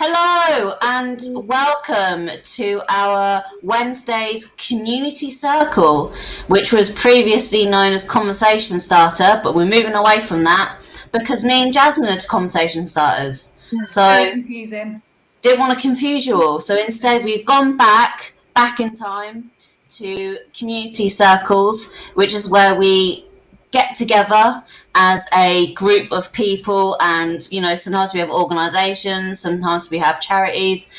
Hello and welcome to our Wednesday's community circle, which was previously known as Conversation Starter, but we're moving away from that because me and Jasmine are conversation starters. So confusing. Didn't want to confuse you all. So instead we've gone back in time to community circles, which is where we get together as a group of people, and sometimes we have organizations, sometimes we have charities,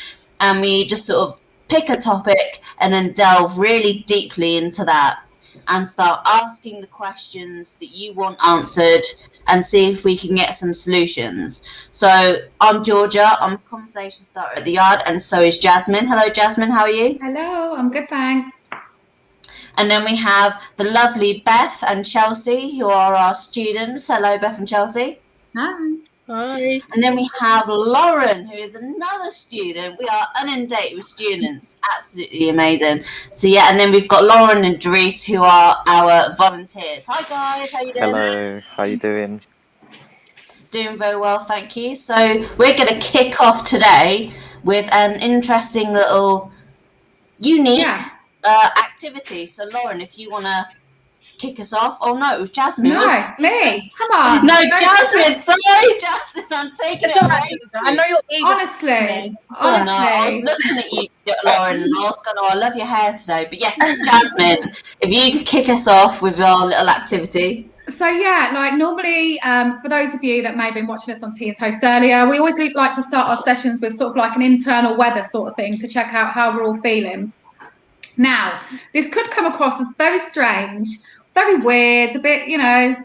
and we just sort of pick a topic and then delve really deeply into that and start asking the questions that you want answered and see if we can get some solutions. So I'm Georgia, I'm a conversation starter at the Yard, and so is Jasmine. Hello Jasmine, how are you? Hello, I'm good, thanks. And then we have the lovely Beth and Chelsea, who are our students. Hello, Beth and Chelsea. Hi. Hi. And then we have Lauren, who is another student. We are inundated with students. Absolutely amazing. So, yeah, and then we've got Lauren and Dries, who are our volunteers. Hi, guys. How you doing? Hello. How you doing? Doing very well, thank you. So we're going to kick off today with an interesting little unique... activity. So Lauren, if you want to kick us off. Oh no, it was Jasmine. No, it's me. Come on. No, Jasmine. Sorry, Jasmine. I'm taking it away. I know you're eager. Honestly. Oh, no, I was looking at you, Lauren, and I was going, I love your hair today. But yes, Jasmine, if you could kick us off with your little activity. So yeah, like normally, for those of you that may have been watching us on Tia's Host earlier, we always like to start our sessions with sort of like an internal weather sort of thing to check out how we're all feeling. Now, this could come across as very strange, very weird, a bit, a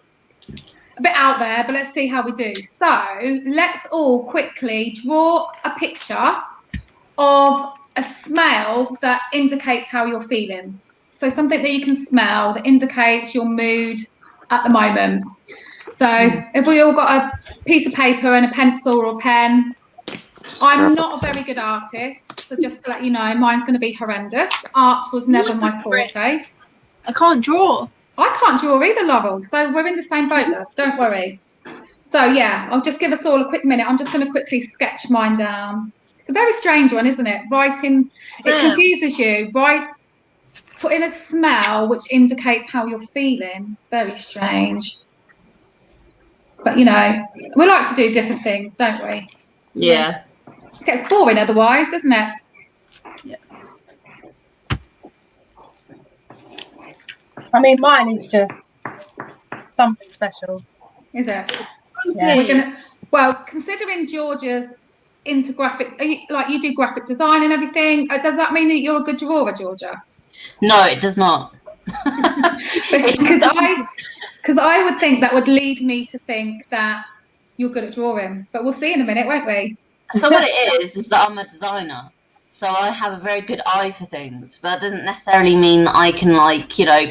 bit out there, but let's see how we do. So let's all quickly draw a picture of a smell that indicates how you're feeling. So something that you can smell that indicates your mood at the moment. So if we all got a piece of paper and a pencil or a pen. I'm not a very good artist, so just to let you know, mine's going to be horrendous. Art was never my forte. I can't draw. I can't draw either, Laurel, so we're in the same boat, love. Don't worry. So, yeah, I'll just give us all a quick minute. I'm just going to quickly sketch mine down. It's a very strange one, isn't it? Writing, it confuses you. Put in a smell which indicates how you're feeling. Very strange. But, we like to do different things, don't we? Yeah. It gets boring otherwise, doesn't it? Yes. I mean, mine is just something special. Is it? Yeah. Considering Georgia's into graphic, you do graphic design and everything, does that mean that you're a good drawer, Georgia? No, it does not. Because I would think that would lead me to think that you're good at drawing, but we'll see in a minute, won't we? So what it is that I'm a designer, so I have a very good eye for things, but that doesn't necessarily mean that I can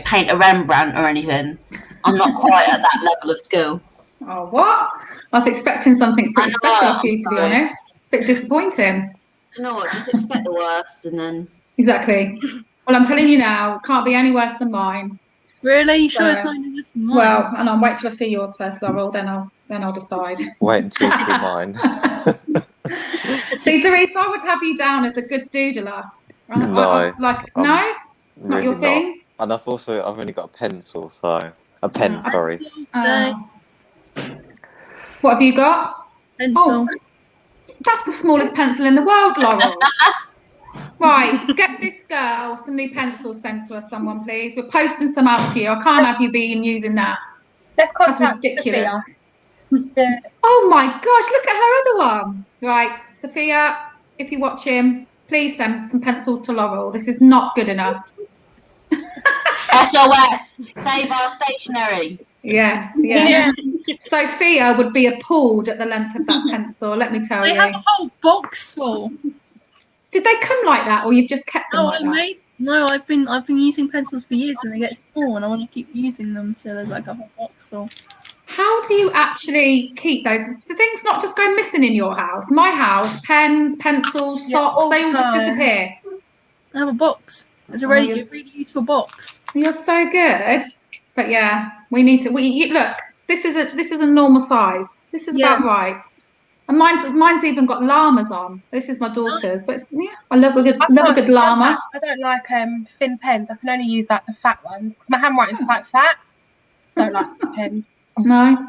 paint a Rembrandt or anything. I'm not quite at that level of skill. Oh, what? I was expecting something pretty special for you, to be honest. It's a bit disappointing. You know what, just expect the worst and then... Exactly. Well, I'm telling you now, can't be any worse than mine. Really? You sure it's not any worse than mine? Well, and I'll wait till I see yours first, Laurel, then I'll decide. Wait until you see mine. See, Dries, I would have you down as a good doodler. No. Not your thing? And I've only got a pencil, so... A pen, sorry. What have you got? Pencil. Oh, that's the smallest pencil in the world, Laurel. Right, get this girl some new pencils sent to us, someone, please. We're posting some out to you. I can't have you using that. That's ridiculous. Oh my gosh, look at her other one. Right, Sophia, if you're watching, please send some pencils to Laurel. This is not good enough. SOS, save our stationery. Yes. Yeah. Sophia would be appalled at the length of that pencil, let me tell you. I have a whole box full. Did they come like that, or you've just kept them like that? No, I've been using pencils for years, and they get small, and I want to keep using them. So there's like a whole box full. How do you actually keep those? Do things not just go missing in your house? My house, pens, pencils, socks, they all just disappear. I have a box. It's a really useful box. You're so good. But yeah, we need to. Look. This is a normal size. This is about right. And mine's even got llamas on. This is my daughter's, but I love a good llama. I don't like thin pens. I can only use like the fat ones because my handwriting's quite fat. Don't like pens. No.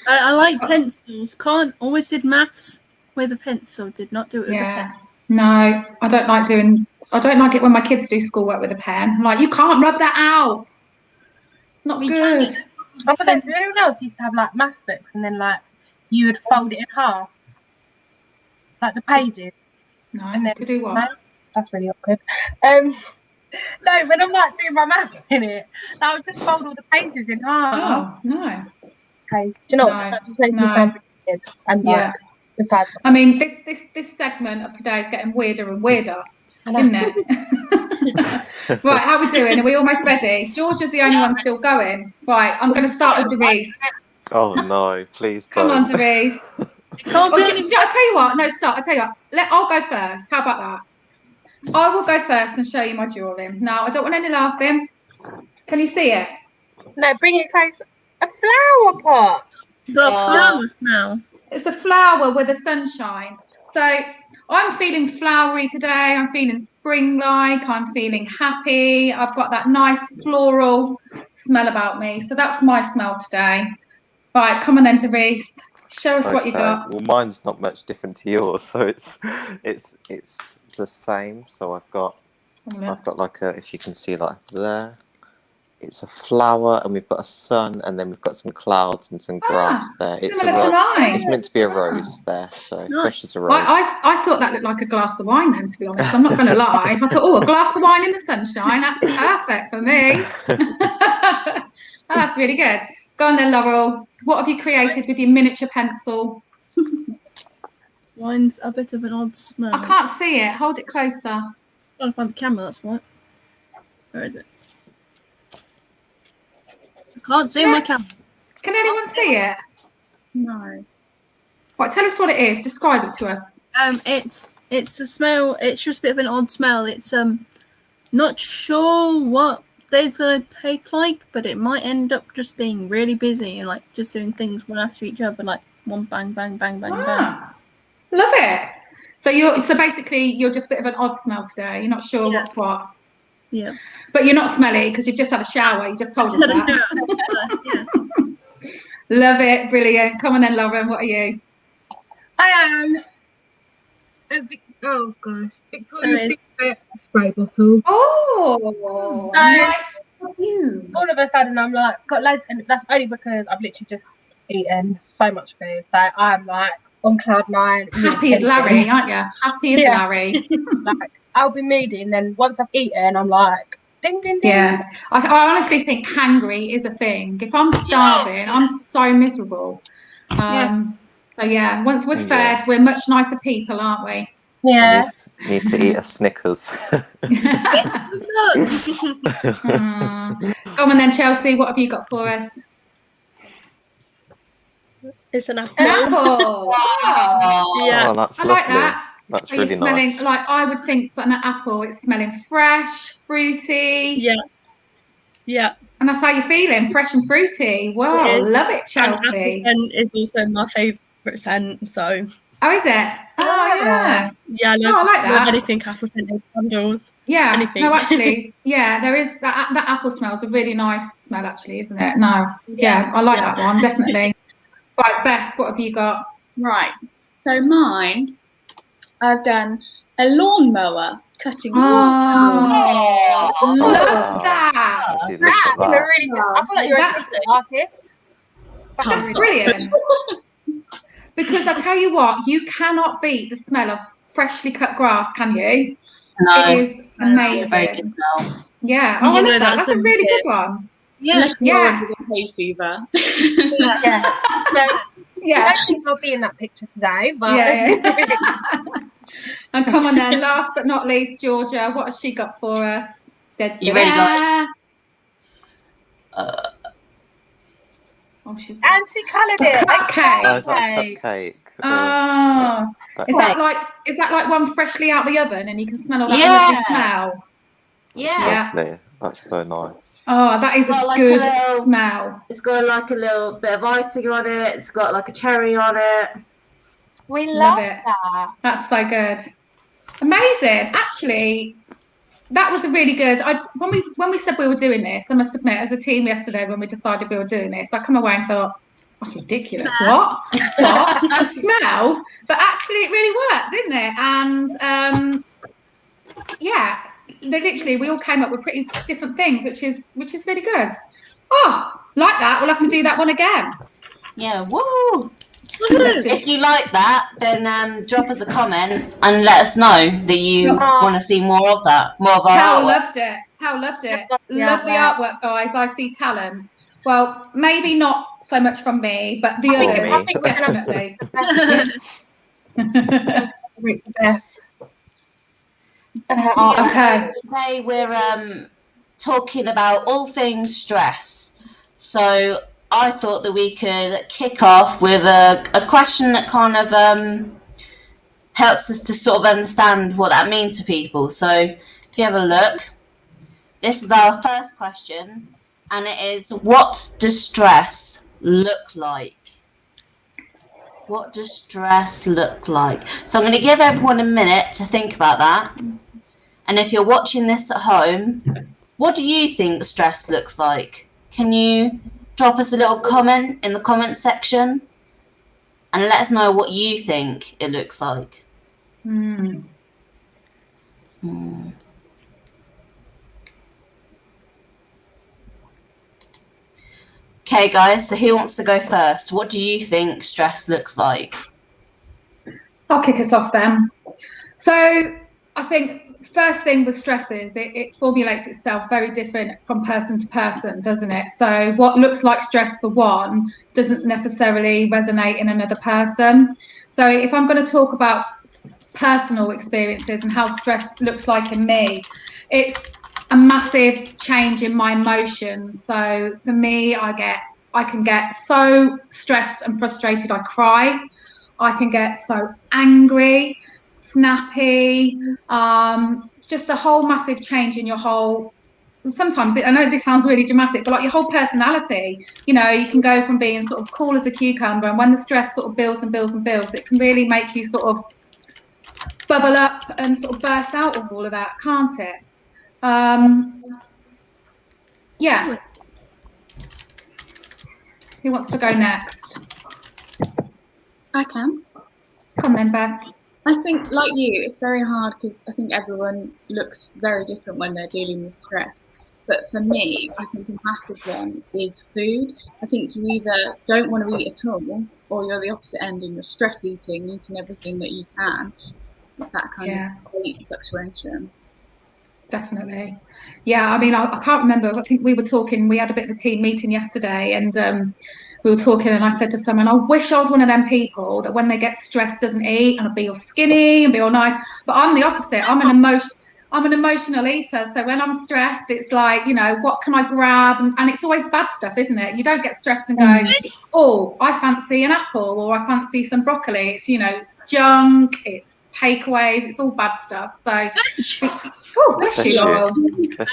I like pencils. Can't always did maths with a pencil. Did not do it with a pen. No, I don't like it when my kids do schoolwork with a pen. I'm like, you can't rub that out. It's not good. But then, did anyone else used to have like maths books and then like you would fold it in half, like the pages? No. And then, To do what? No, that's really awkward. No, when I'm like doing my maths in it, I would just fold all the pages in half. Oh no. Okay. Do you know what? That just makes me sound weird. And like, besides, I mean, this segment of today is getting weirder and weirder, isn't it? Right, how are we doing? Are we almost ready? Georgia's the only one still going. Right, I'm going to start with Derice. Oh no, please Come don't. on, Derice. I'll tell you what. No, start. I'll tell you what. I'll go first. How about that? I will go first and show you my drawing. Now, I don't want any laughing. Can you see it? No, bring it close. A flower pot. The flower smell. It's a flower with the sunshine. So I'm feeling flowery today. I'm feeling spring-like. I'm feeling happy. I've got that nice floral smell about me. So that's my smell today. Right, come on then, Derice. Show us what you got. Well, mine's not much different to yours, so it's the same. So I've got like a, if you can see like there, it's a flower, and we've got a sun, and then we've got some clouds and some grass there. It's similar to mine. It's meant to be a rose there, so fresh as a rose. I thought that looked like a glass of wine then, to be honest. I'm not going to lie. I thought, a glass of wine in the sunshine, that's perfect for me. That's really good. Go on then, Laurel. What have you created with your miniature pencil? Mine's a bit of an odd smell. I can't see it. Hold it closer. I'm trying to find the camera, that's what. Where is it? I can't see my camera. Can anyone see it? No. Right, tell us what it is. Describe it to us. It's a smell. It's just a bit of an odd smell. It's not sure what day's gonna take like, but it might end up just being really busy and like just doing things one after each other, like one bang bang bang bang bang. Love it. So basically you're just a bit of an odd smell today. You're not sure what's what. Yeah. But you're not smelly because you've just had a shower. You just told us that. Love it. Brilliant. Come on then, Lauren. What are you? I am Victoria's Secret spray bottle. Oh, nice. All of a sudden, I'm like, got loads, and that's only because I've literally just eaten so much food. So I'm like on cloud nine. Happy as Larry, aren't you? Happy as Larry. Like, I'll be moody, and then once I've eaten, I'm like, ding, ding, ding. Yeah, I honestly think hangry is a thing. If I'm starving, I'm so miserable. So yeah, once we're fed, we're much nicer people, aren't we? Yeah. Need to eat a Snickers. Nuts. Come on then, Chelsea. What have you got for us? It's an apple. An apple. Wow. Yeah. Oh, that's I lovely. like that. That's Are really you smelling nice. like I would think for an apple? It's smelling fresh, fruity. Yeah. Yeah. And that's how you're feeling, fresh and fruity. Wow, love it, Chelsea. And apple scent is also my favourite scent, so. Oh, is it? Oh, yeah. Yeah, I like that. Anything apple scented candles. Yeah. Anything. No, actually, yeah, there is that apple smells a really nice smell, actually, isn't it? No. Yeah, I like that one, definitely. Right, Beth, what have you got? Right. So mine, I've done a lawnmower cutting saw. Oh, love that. Actually, look at that. Really good. I feel like you're a secret artist. That's brilliant. Because I tell you what, you cannot beat the smell of freshly cut grass, can you? No. It is amazing. Very good smell. Yeah. Oh, I love that. That's a really good one. Yeah. Yeah. Hay fever. Yeah. So, I don't think I'll be in that picture today, but And come on then, last but not least, Georgia, what has she got for us? You ready, guys? Oh, she's and she coloured it. Cupcake. Oh, is that a cupcake? Oh, is that like one freshly out the oven, and you can smell all that lovely smell? Yeah. Lovely. That's so nice. Oh, that is a good smell. It's got like a little bit of icing on it. It's got like a cherry on it. We Love love it. that. That's so good. Amazing. Actually, that was a really good. When we said we were doing this, I must admit, as a team yesterday, when we decided we were doing this, I come away and thought, that's ridiculous. What? The smell? But actually, it really worked, didn't it? And yeah, we all came up with pretty different things, which is really good. Oh, like that. We'll have to do that one again. Yeah, woo! Woohoo! If you like that, then drop us a comment and let us know that you want to see more of that, more of our Hal artwork. loved it. Hal loved it. Yeah, Love the artwork, guys. I see talent. Well, maybe not so much from me, but the Or others, me. I think we're gonna definitely. reach the best. Okay. Today we're talking about all things stress. So I thought that we could kick off with a question that kind of helps us to sort of understand what that means for people. So if you have a look, this is our first question, and it is, what does stress look like? What does stress look like? So I'm going to give everyone a minute to think about that. And if you're watching this at home, what do you think stress looks like? Can you drop us a little comment in the comment section and let us know what you think it looks like? Okay, guys, so who wants to go first? What do you think stress looks like? I'll kick us off then. So I think first thing with stress is it formulates itself very different from person to person, doesn't it? So what looks like stress for one doesn't necessarily resonate in another person. So if I'm going to talk about personal experiences and how stress looks like in me, it's a massive change in my emotions. So for me, I can get so stressed and frustrated I cry. I can get so angry, snappy, just a whole massive change in your whole. Sometimes I know this sounds really dramatic, but like your whole personality, you can go from being sort of cool as a cucumber, and when the stress sort of builds and builds and builds, it can really make you sort of bubble up and sort of burst out of all of that, can't it? Yeah. Who wants to go next? I can. Come then, Beth. I think, like you, it's very hard because I think everyone looks very different when they're dealing with stress. But for me, I think a massive one is food. I think you either don't want to eat at all, or you're the opposite end and you're stress eating everything that you can. It's that kind of weight fluctuation. Definitely. Yeah, I mean, I can't remember. I think we had a bit of a team meeting yesterday, and we were talking, and I said to someone, I wish I was one of them people that when they get stressed doesn't eat and be all skinny and be all nice. But I'm the opposite. I'm an emotional eater. So when I'm stressed, it's like, what can I grab? And it's always bad stuff, isn't it? You don't get stressed and go, oh, I fancy an apple or I fancy some broccoli. It's, it's junk, it's takeaways, it's all bad stuff. So, oh, bless you, Laurel.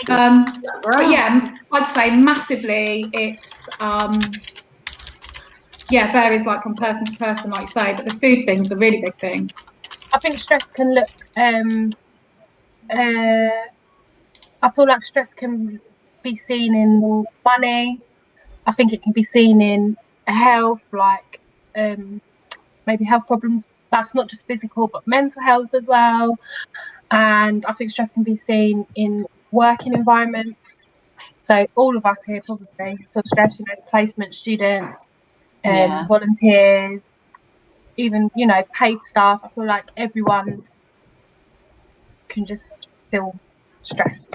But yeah, I'd say massively it's, varies like from person to person, like you say, but the food thing's a really big thing. I think stress can look, I feel like stress can be seen in money. I think it can be seen in health, like maybe health problems. That's not just physical, but mental health as well. And I think stress can be seen in working environments. So all of us here probably feel stress, placement students, volunteers, even, paid staff. I feel like everyone can just feel stressed.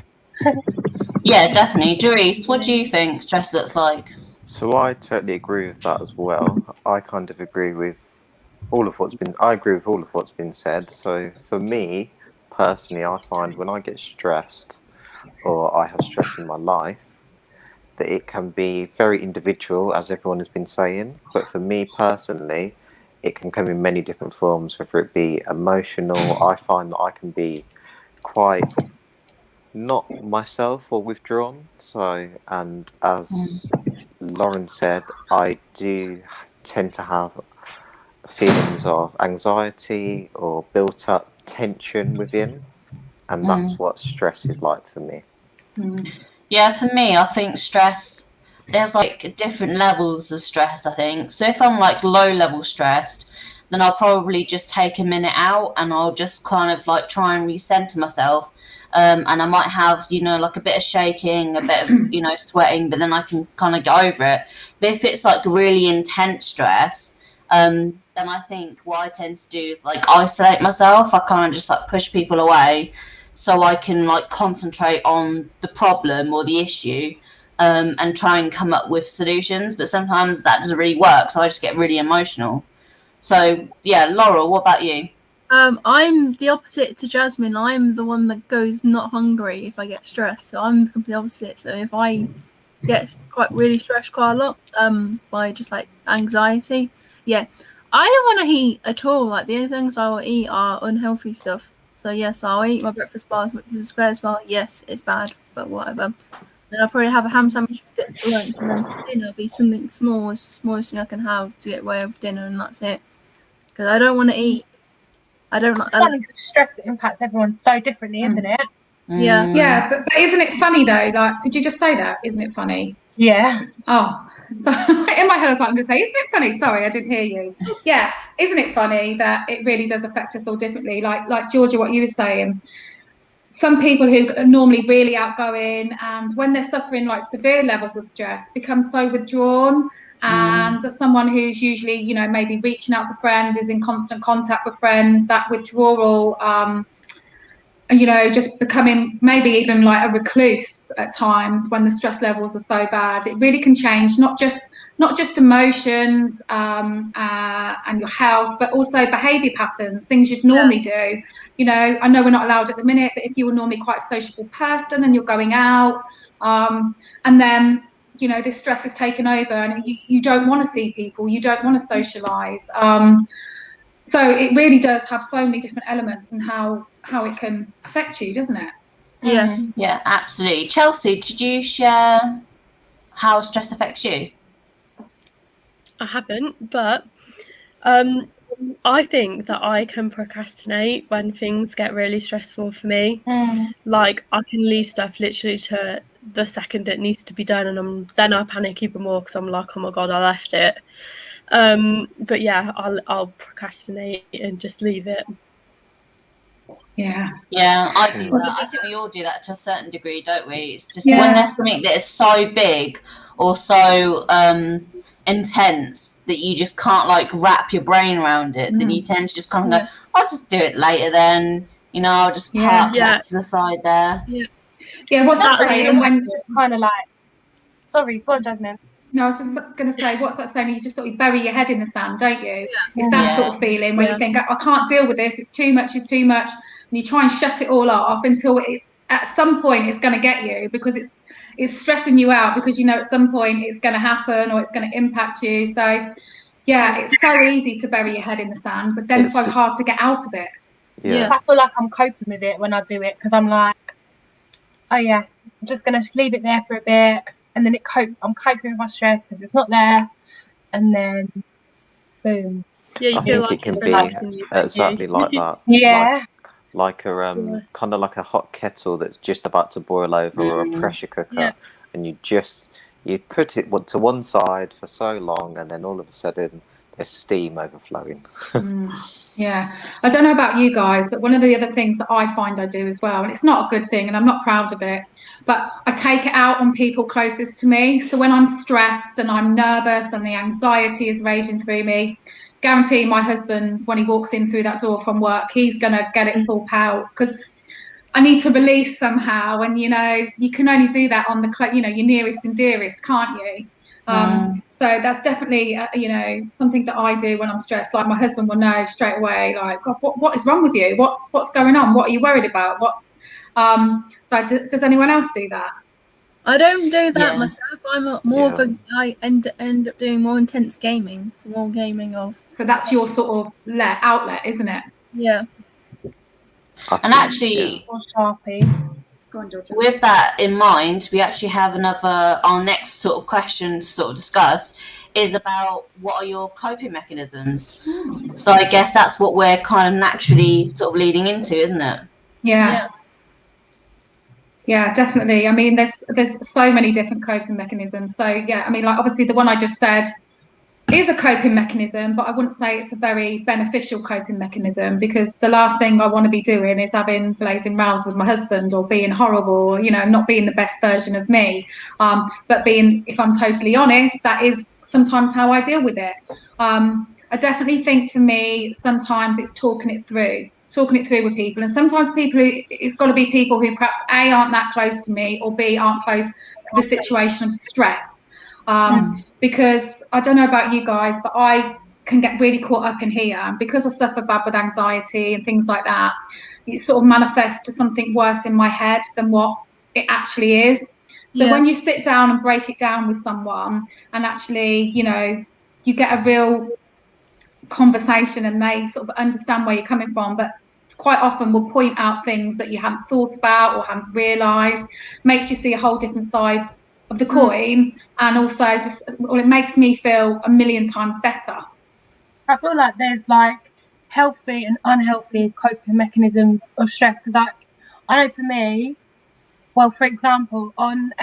Yeah, definitely. Doris, what do you think stress looks like? So I totally agree with that as well. I kind of agree with all of what's been said. So for me, personally, I find when I get stressed or I have stress in my life, that it can be very individual, as everyone has been saying. But for me personally, it can come in many different forms, whether it be emotional. I find that I can be quite not myself or withdrawn. So, and as Lauren said, I do tend to have feelings of anxiety or built up tension within, and that's what stress is like for me. Yeah, for me, I think stress, there's like different levels of stress, I think. So if I'm like low level stressed, then I'll probably just take a minute out and I'll just kind of like try and recenter myself. And I might have, like a bit of shaking, a bit of, sweating, but then I can kind of get over it. But if it's like really intense stress, then I think what I tend to do is like isolate myself. I kind of just like push people away so I can like concentrate on the problem or the issue, and try and come up with solutions. But sometimes that doesn't really work, so I just get really emotional. So yeah, Laurel, what about you? I'm the opposite to Jasmine. I'm the one that goes not hungry if I get stressed. So I'm the complete opposite. So if I get really stressed quite a lot, by just like anxiety, I don't want to eat at all. Like the only things I will eat are unhealthy stuff. So yes, I'll eat my breakfast bar, which is a squares bar. Yes, it's bad, but whatever. Then I'll probably have a ham sandwich for lunch, and then for dinner will be something small, as the smallest thing I can have to get away with dinner, and that's it. Because I don't want to eat. I don't like. It's funny because stress impacts everyone so differently, isn't it? Yeah. Yeah, but isn't it funny though? Like, did you just say that? Isn't it funny? Yeah. Oh, so in my head I was like, I'm going to say, isn't it funny? Sorry, I didn't hear you. Yeah, isn't it funny that it really does affect us all differently? Like Georgia, what you were saying. Some people who are normally really outgoing, and when they're suffering like severe levels of stress, become so withdrawn. And someone who's usually, maybe reaching out to friends, is in constant contact with friends, that withdrawal, just becoming maybe even like a recluse at times when the stress levels are so bad. It really can change not just emotions and your health, but also behaviour patterns, things you'd normally do. I know we're not allowed at the minute, but if you were normally quite a sociable person and you're going out, and then this stress is taken over and you don't want to see people, you don't want to socialise. So it really does have so many different elements and how it can affect you, doesn't it? Yeah. Yeah, absolutely. Chelsea, did you share how stress affects you? I haven't, but I think that I can procrastinate when things get really stressful for me. Like I can leave stuff literally to the second it needs to be done, and then I panic even more because I'm like, oh my god, I left it. But yeah, I'll procrastinate and just leave it. Yeah, I do that. I think we all do that to a certain degree, don't we? It's just when there's something that is so big or so intense that you just can't like wrap your brain around it, then you tend to just kind of go, I'll just do it later then, I'll just park that to the side there. What's that saying when it's kind of like, sorry, go on, Jasmine. No, I was just going to say, what's that saying? You just sort of bury your head in the sand, don't you? It's that sort of feeling where you think, I can't deal with this, it's too much, and you try and shut it all off until at some point it's going to get you, because it's stressing you out, because at some point it's going to happen or it's going to impact you. So it's so easy to bury your head in the sand, but then it's so hard to get out of it. I feel like I'm coping with it when I do it, because I'm like, oh yeah, I'm just going to leave it there for a bit, and then I'm coping with my stress because it's not there, and then boom. Yeah, I think it can be exactly like that. Yeah. Like a kind of like a hot kettle that's just about to boil over, or a pressure cooker, and you put it to one side for so long, and then all of a sudden there's steam overflowing. I don't know about you guys, but one of the other things that I find I do as well, and it's not a good thing and I'm not proud of it, but I take it out on people closest to me. So when I'm stressed and I'm nervous and the anxiety is raging through me, guarantee my husband, when he walks in through that door from work, he's going to get it full pout, because I need to release somehow. And, you can only do that on your nearest and dearest, can't you? So that's definitely, something that I do when I'm stressed. Like my husband will know straight away, like, God, what is wrong with you? What's going on? What are you worried about? Does anyone else do that? I don't do that myself. I'm more of I end up doing more intense gaming. So more gaming of. So that's your sort of outlet, isn't it? Yeah. And actually, with that in mind, we actually have our next sort of question to sort of discuss is about what are your coping mechanisms. So I guess that's what we're kind of naturally sort of leading into, isn't it? Yeah, definitely. I mean, there's so many different coping mechanisms. So yeah, I mean, like obviously the one I just said is a coping mechanism, but I wouldn't say it's a very beneficial coping mechanism, because the last thing I want to be doing is having blazing rows with my husband or being horrible, you know, not being the best version of me. But being, if I'm totally honest, that is sometimes how I deal with it. I definitely think for me, sometimes it's talking it through with people. And sometimes it's got to be people who perhaps A, aren't that close to me, or B, aren't close to the situation of stress. Because I don't know about you guys, but I can get really caught up in here. And because I suffer bad with anxiety and things like that, it sort of manifests to something worse in my head than what it actually is. So when you sit down and break it down with someone, and actually, you know, you get a real conversation and they sort of understand where you're coming from, but quite often will point out things that you hadn't thought about or hadn't realised, makes you see a whole different side of the coin, and also it makes me feel a million times better. I feel like there's like healthy and unhealthy coping mechanisms of stress, because like I know for me, well, for example, on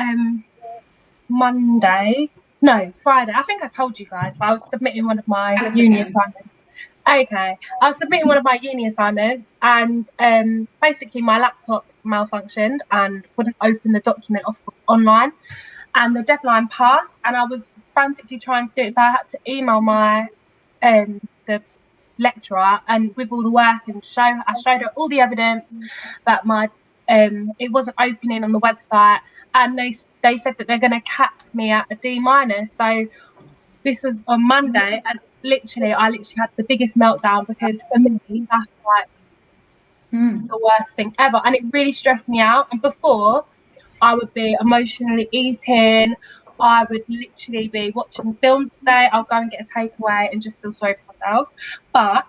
Friday, I think I told you guys, but I was submitting one of my uni assignments. Okay, I was submitting one of my uni assignments, and basically my laptop malfunctioned and wouldn't open the document off online, and the deadline passed, and I was frantically trying to do it, so I had to email my the lecturer and with all the work, and I showed her all the evidence that my it wasn't opening on the website, and they said that they're going to cap me at a D-. So this was on Monday, and I literally had the biggest meltdown, because for me that's like the worst thing ever, and it really stressed me out. And before, I would be emotionally eating, I would literally be watching films today, I'll go and get a takeaway and just feel sorry for myself. But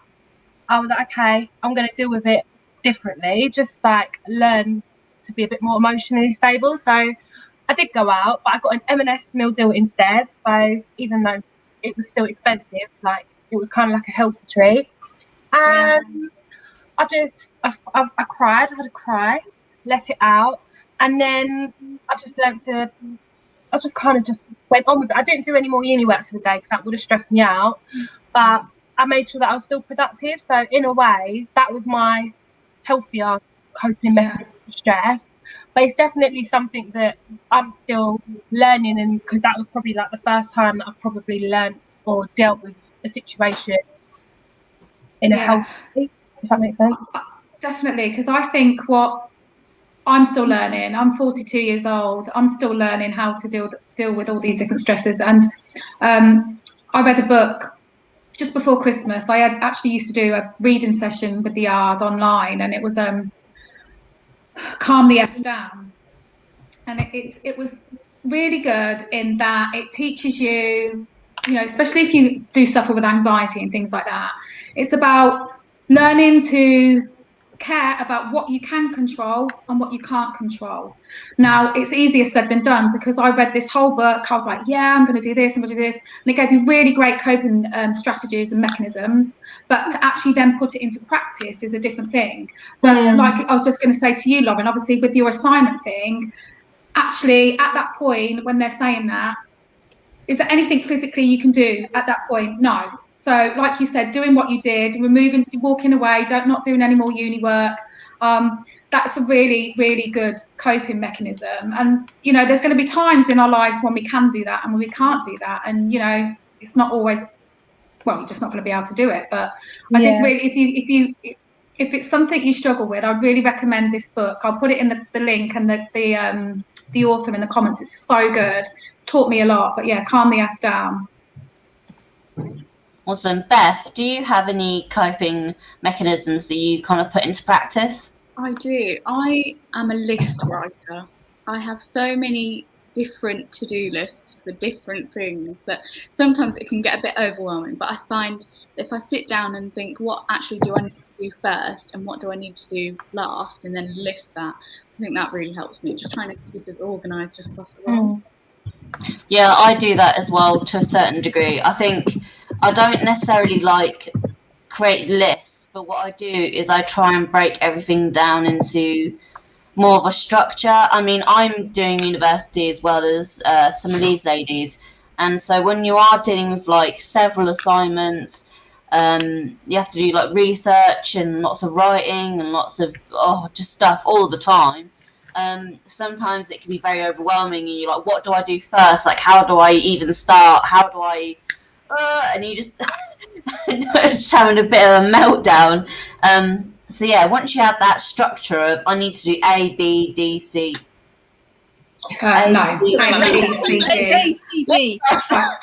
I was like, okay, I'm going to deal with it differently, just like learn to be a bit more emotionally stable. So I did go out, but I got an M&S meal deal instead. So even though it was still expensive, like it was kind of like a healthy treat. And I cried, I had a cry, let it out. And then I just kind of just went on with it. I didn't do any more uni work for the day because that would have stressed me out. But I made sure that I was still productive. So in a way, that was my healthier coping mechanism of stress. But it's definitely something that I'm still learning, and because that was probably like the first time that I've probably learned or dealt with a situation in a healthy way, if that makes sense. Definitely, because I think what I'm still learning. I'm 42 years old. I'm still learning how to deal with all these different stresses. And I read a book just before Christmas. I actually used to do a reading session with the yard online, and it was Calm the F Down. And it was really good in that it teaches you, you know, especially if you do suffer with anxiety and things like that, it's about learning to care about what you can control and what you can't control. Now, it's easier said than done, because I read this whole book. I was like, yeah, I'm going to do this, I'm going to do this. And it gave you really great coping strategies and mechanisms. But to actually then put it into practice is a different thing. But like I was just going to say to you, Lauren, obviously with your assignment thing, actually at that point when they're saying that, is there anything physically you can do at that point? No. So like you said, doing what you did, walking away, not doing any more uni work, that's a really, really good coping mechanism. And, you know, there's going to be times in our lives when we can do that and when we can't do that. And, you know, it's not always, well, you're just not going to be able to do it. But I did really, if it's something you struggle with, I'd really recommend this book. I'll put it in the link and the author in the comments. It's so good. It's taught me a lot. But yeah, Calm the F Down. Awesome. Beth, do you have any coping mechanisms that you kind of put into practice? I do. I am a list writer. I have so many different to-do lists for different things that sometimes it can get a bit overwhelming. But I find if I sit down and think, what actually do I need to do first and what do I need to do last, and then list that, I think that really helps me, just trying to keep as organised as possible. Yeah, I do that as well to a certain degree. I think I don't necessarily like create lists, but what I do is I try and break everything down into more of a structure. I mean, I'm doing university as well as some of these ladies, and so when you are dealing with like several assignments, you have to do like research and lots of writing and lots of just stuff all the time. Sometimes it can be very overwhelming, and you're like, what do I do first? Like, how do I even start? How do I? And you just just having a bit of a meltdown. So yeah, once you have that structure of I need to do A, B, D, C. No, A, B, C, D. A, C, D.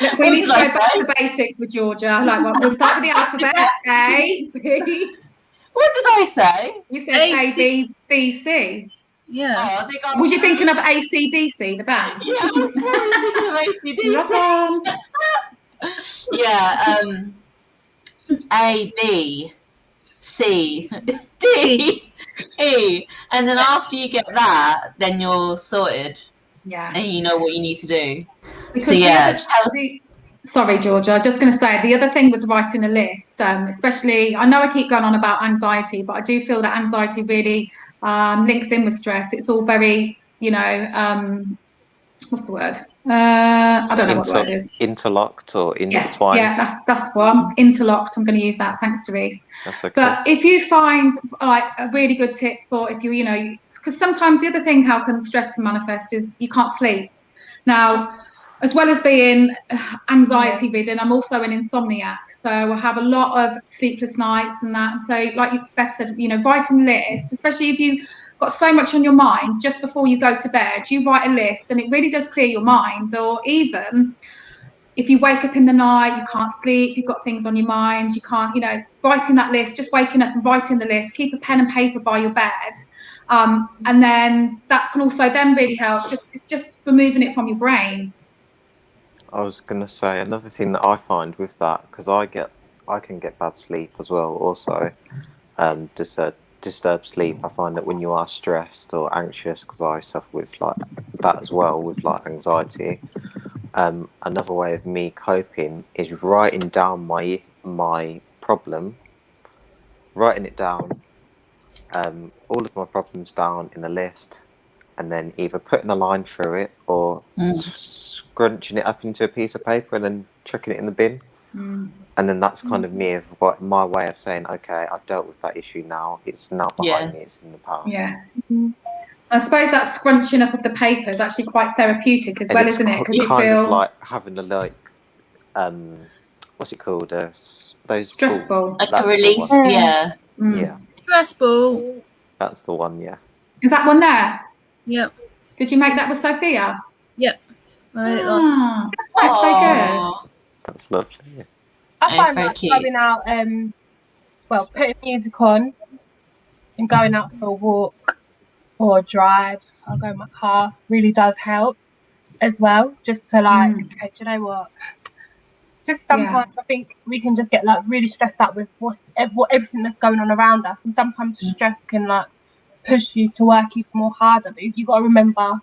Look, we need to go back to basics with Georgia. Like, well, we'll start with the alphabet. A, B. What did I say? You said A, B, D, C. Yeah. Oh, I think was you thinking of AC/DC, the band? Yeah, I was thinking of AC/DC. Yeah. A, B, C, D, E, and then after you get that, then you're sorted. Yeah. And you know what you need to do. Because so yeah. Sorry, Georgia. Just going to say the other thing with writing a list, especially, I know I keep going on about anxiety, but I do feel that anxiety really links in with stress. It's all very, what's the word? I don't know what the word is. Interlocked or intertwined. Yes, yeah, that's the one. Interlocked. I'm going to use that. Thanks, Therese. That's okay. But if you find like a really good tip for if you, because sometimes the other thing how stress can manifest is you can't sleep. Now, as well as being anxiety ridden, I'm also an insomniac. So I have a lot of sleepless nights and that. And so like Beth said, writing lists, especially if you got so much on your mind just before you go to bed, you write a list and it really does clear your mind. Or even if you wake up in the night, you can't sleep, you've got things on your mind, you can't, writing that list, just waking up and writing the list, keep a pen and paper by your bed. And then that can also then really help. It's just removing it from your brain. I was going to say another thing that I find with that, because I can get bad sleep as well. Also, disturbed sleep. I find that when you are stressed or anxious, because I suffer with like that as well, with like anxiety. Another way of me coping is writing down my problem, writing it down, all of my problems down in a list, and then either putting a line through it or scrunching it up into a piece of paper and then chucking it in the bin. And then that's kind of my way of saying, okay, I've dealt with that issue now. It's now behind me. It's in the past. Yeah. I suppose that scrunching up of the paper is actually quite therapeutic as well, isn't it? Because you kind of like having a what's it called? Those stress ball. Like a release. Yeah. Yeah. Stress ball. That's the one. Yeah. Is that one there? Yep. Did you make that with Sophia? Yep. That's so good. That's lovely. Yeah. I find like going out, putting music on and going out for a walk or a drive, I'll go in my car, really does help as well. Just to okay, do you know what? Just sometimes I think we can just get like really stressed out with everything that's going on around us, and sometimes stress can like push you to work even more harder. But you got to remember,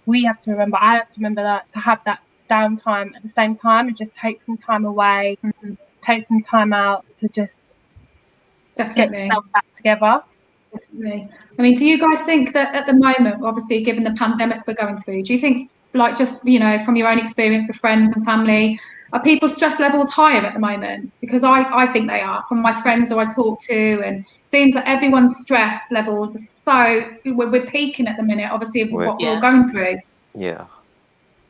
we have to remember, I have to remember that to have that downtime at the same time and just take some time away, take some time out to just get yourself back together. Definitely. I mean, do you guys think that at the moment, obviously given the pandemic we're going through, do you think like just from your own experience with friends and family, are people's stress levels higher at the moment? Because I think they are, from my friends who I talk to, and it seems that everyone's stress levels are so we're peaking at the minute, obviously, of what we're going through. Yeah,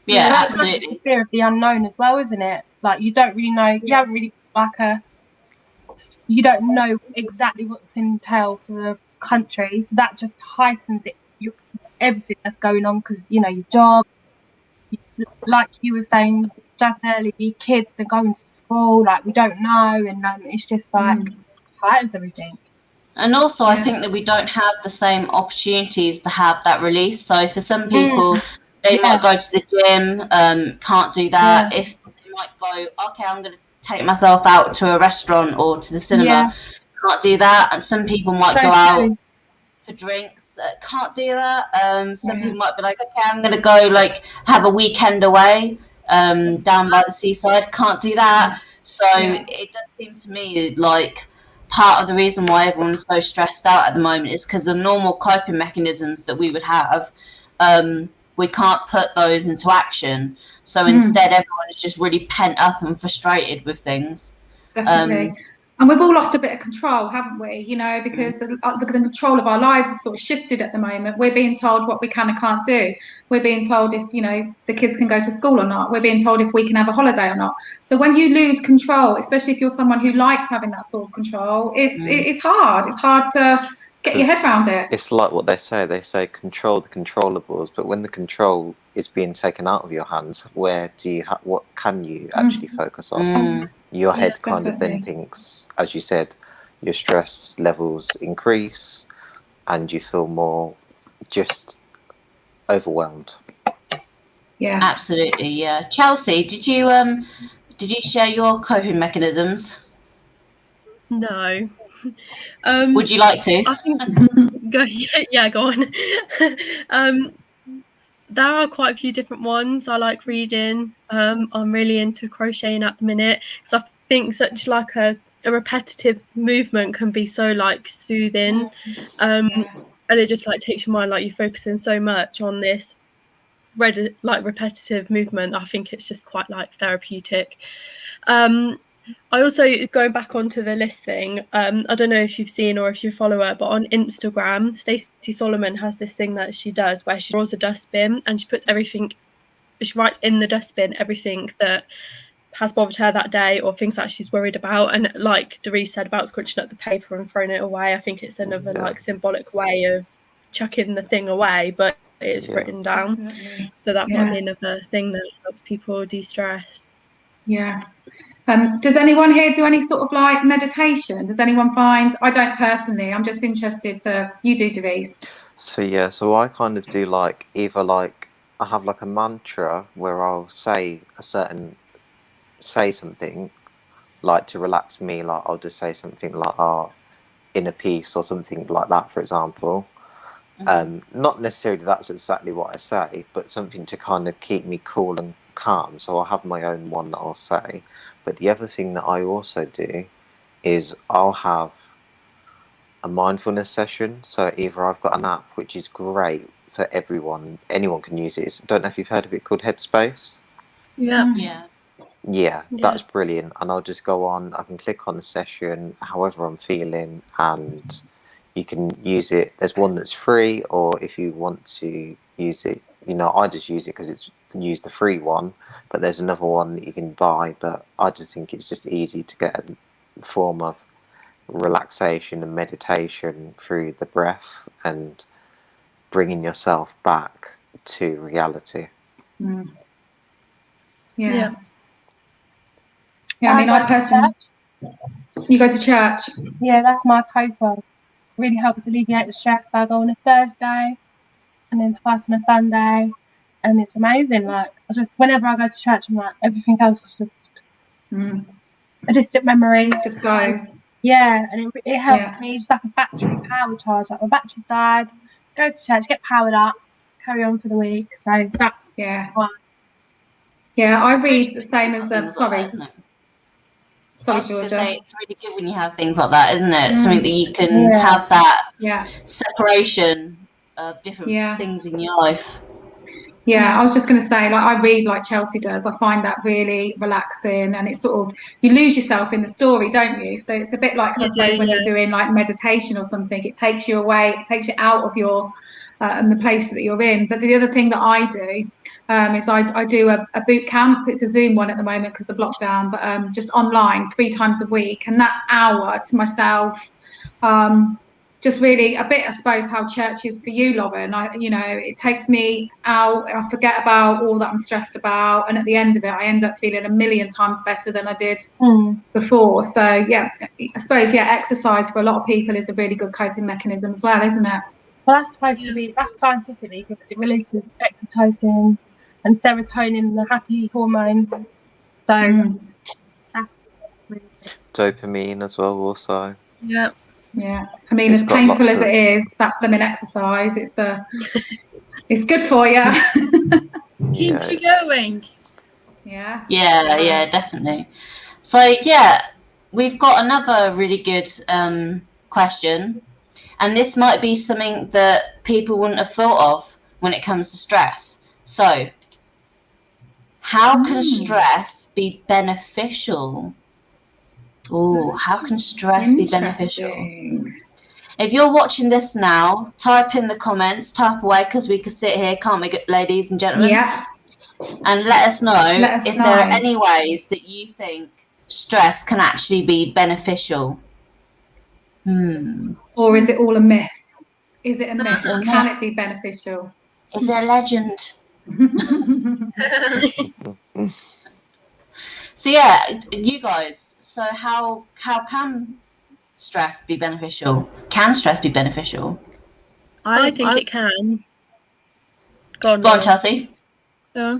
absolutely. That's fear of the unknown as well, isn't it? Like you don't really know, you haven't really you don't know exactly what's entailed for the country, so that just heightens it. Everything that's going on, because your job, like you were saying just earlier, kids are going to school, like we don't know, and it's just like it heightens everything. And also, I think that we don't have the same opportunities to have that release. So for some people, they might go to the gym, can't do that. If they might go, okay, I'm going to take myself out to a restaurant or to the cinema, can't do that. And some people might go out for drinks. Can't do that. Some people might be like, okay, I'm going to go like have a weekend away down by the seaside. Can't do that. So it does seem to me like part of the reason why everyone's so stressed out at the moment is because the normal coping mechanisms that we would have, we can't put those into action. So instead, everyone is just really pent up and frustrated with things. Definitely. And we've all lost a bit of control, haven't we? You know, because the control of our lives has sort of shifted at the moment. We're being told what we can and can't do. We're being told if, you know, the kids can go to school or not. We're being told if we can have a holiday or not. So when you lose control, especially if you're someone who likes having that sort of control, it's hard. It's hard to get your head around it. It's like what they say control the controllables, but when the control is being taken out of your hands, where do you what can you actually focus on? Your head kind of then thinks, as you said, your stress levels increase and you feel more just overwhelmed. Yeah, absolutely. Yeah, Chelsea, did you share your coping mechanisms? No. Would you like to? I think go on. There are quite a few different ones. I like reading. I'm really into crocheting at the minute because I think such like a repetitive movement can be so like soothing, and it just like takes your mind, like you're focusing so much on this repetitive movement. I think it's just quite like therapeutic. I also, going back onto the list thing, I don't know if you've seen or if you follow her, but on Instagram, Stacey Solomon has this thing that she does where she draws a dustbin and she puts everything, she writes in the dustbin everything that has bothered her that day or things that she's worried about. And like Doris said about scrunching up the paper and throwing it away, I think it's another like symbolic way of chucking the thing away, but it's written down. Definitely. So that might be another thing that helps people de-stress. Yeah. Does anyone here do any sort of like meditation? Does anyone find? I don't personally. I'm just interested to. You do, Doris. So I kind of do like either like I have like a mantra where I'll say something like to relax me. Like I'll just say something like inner peace or something like that, for example. Not necessarily that's exactly what I say, but something to kind of keep me cool and calm. So I'll have my own one that I'll say. But the other thing that I also do is I'll have a mindfulness session. So either I've got an app which is great for everyone, anyone can use it. I don't know if you've heard of it, called Headspace. Yeah, that's brilliant. And I'll just go on, I can click on the session however I'm feeling, and you can use it. There's one that's free, or if you want to use it, you know, I just use it because it's use the free one, but there's another one that you can buy. But I just think it's just easy to get a form of relaxation and meditation through the breath and bringing yourself back to reality. Yeah, I mean, I personally... You go to church? Yeah, that's my cope. Really helps alleviate the stress. I go on a Thursday and then twice on a Sunday, and it's amazing. Like, whenever I go to church, I'm like, everything else is just a distant memory. Just goes. Yeah, and it helps me. It's like a battery power charge. Like my battery's died, go to church, get powered up, carry on for the week. So that's fun. Yeah, I read the same as sorry, Georgia. It's really good when you have things like that, isn't it? Something that you can have that separation of different things in your life. Yeah, I was just going to say, like, I read like Chelsea does. I find that really relaxing, and it's sort of, you lose yourself in the story, don't you? So it's a bit like, I suppose, when you're doing like meditation or something, it takes you away, it takes you out of your and the place that you're in. But the other thing that I do is I do a boot camp. It's a Zoom one at the moment because of lockdown, but just online 3 times a week, and that hour to myself. Just really a bit, I suppose, how church is for you, Lauren. It takes me out. I forget about all that I'm stressed about, and at the end of it, I end up feeling a million times better than I did before. So yeah, I suppose exercise for a lot of people is a really good coping mechanism as well, isn't it? Well, that's supposed to be, that's scientifically, because it releases oxytocin and serotonin, the happy hormone. So that's really good. Dopamine as well, also. Yeah. Yeah, I mean, It's as got painful lots as of- it is, that blooming exercise, it's good for you. Keeps Yeah. you going. Yeah. Yeah, definitely. So yeah, we've got another really good question, and this might be something that people wouldn't have thought of when it comes to stress. So, how can stress be beneficial? Oh, how can stress be beneficial? Interesting. If you're watching this now, type in the comments, type away, because we could sit here, can't we, ladies and gentlemen? Yeah. And let us know Let us if know. there are any ways that you think stress can actually be beneficial. Or is it all a myth? Is it a myth? Is it a Can myth? it be beneficial? Is it a legend? So yeah, you guys. So how can stress be beneficial? Can stress be beneficial? I think it can. Go on, Go on, Laurel. Chelsea. Yeah.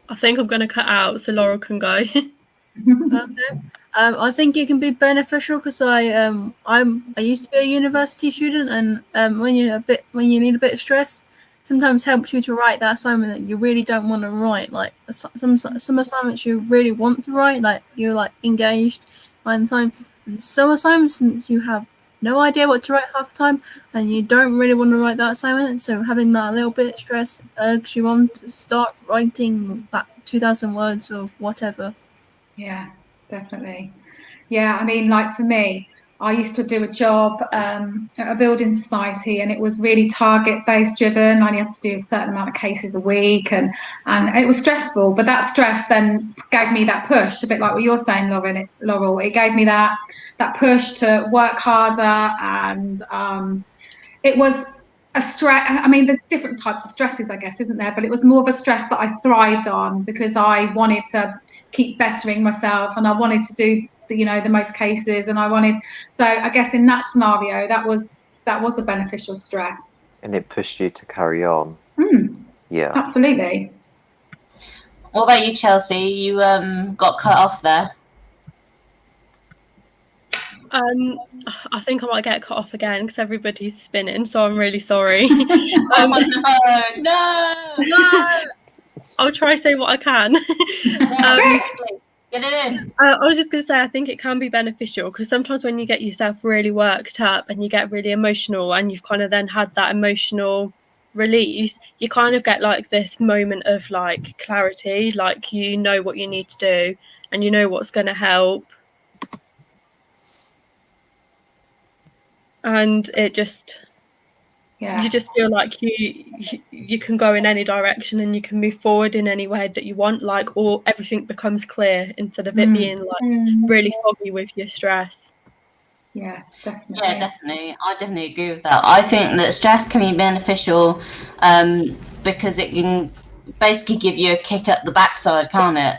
I think I'm going to cut out so Laurel can go. Okay. I think it can be beneficial because I used to be a university student, and when you need a bit of stress, sometimes helps you to write that assignment that you really don't want to write. Like some assignments you really want to write, like you're like engaged by the time, and some assignments you have no idea what to write half the time, and you don't really want to write that assignment. So having that little bit of stress urges you on to start writing that 2,000 words or whatever. Yeah, definitely. Yeah, I mean, like for me, I used to do a job at a building society, and it was really target-based driven. I only had to do a certain amount of cases a week, and it was stressful. But that stress then gave me that push, a bit like what you're saying, Laurel. It gave me that push to work harder, and it was a stress. I mean, there's different types of stresses, I guess, isn't there? But it was more of a stress that I thrived on because I wanted to keep bettering myself, and I wanted to do the most cases, and so I guess in that scenario that was a beneficial stress. And it pushed you to carry on. Yeah. Absolutely. What about you, Chelsea? You got cut off there. I think I might get cut off again because everybody's spinning, so I'm really sorry. Oh no! I'll try to say what I can. Get it in. I was just going to say, I think it can be beneficial because sometimes when you get yourself really worked up and you get really emotional and you've kind of then had that emotional release, you kind of get like this moment of like clarity, like you know what you need to do and you know what's going to help. And it just... Yeah. You just feel like you can go in any direction and you can move forward in any way that you want, like, or everything becomes clear instead of it being like really foggy with your stress. Yeah, definitely. Yeah, definitely. I definitely agree with that. I think that stress can be beneficial because it can basically give you a kick up the backside, can't it?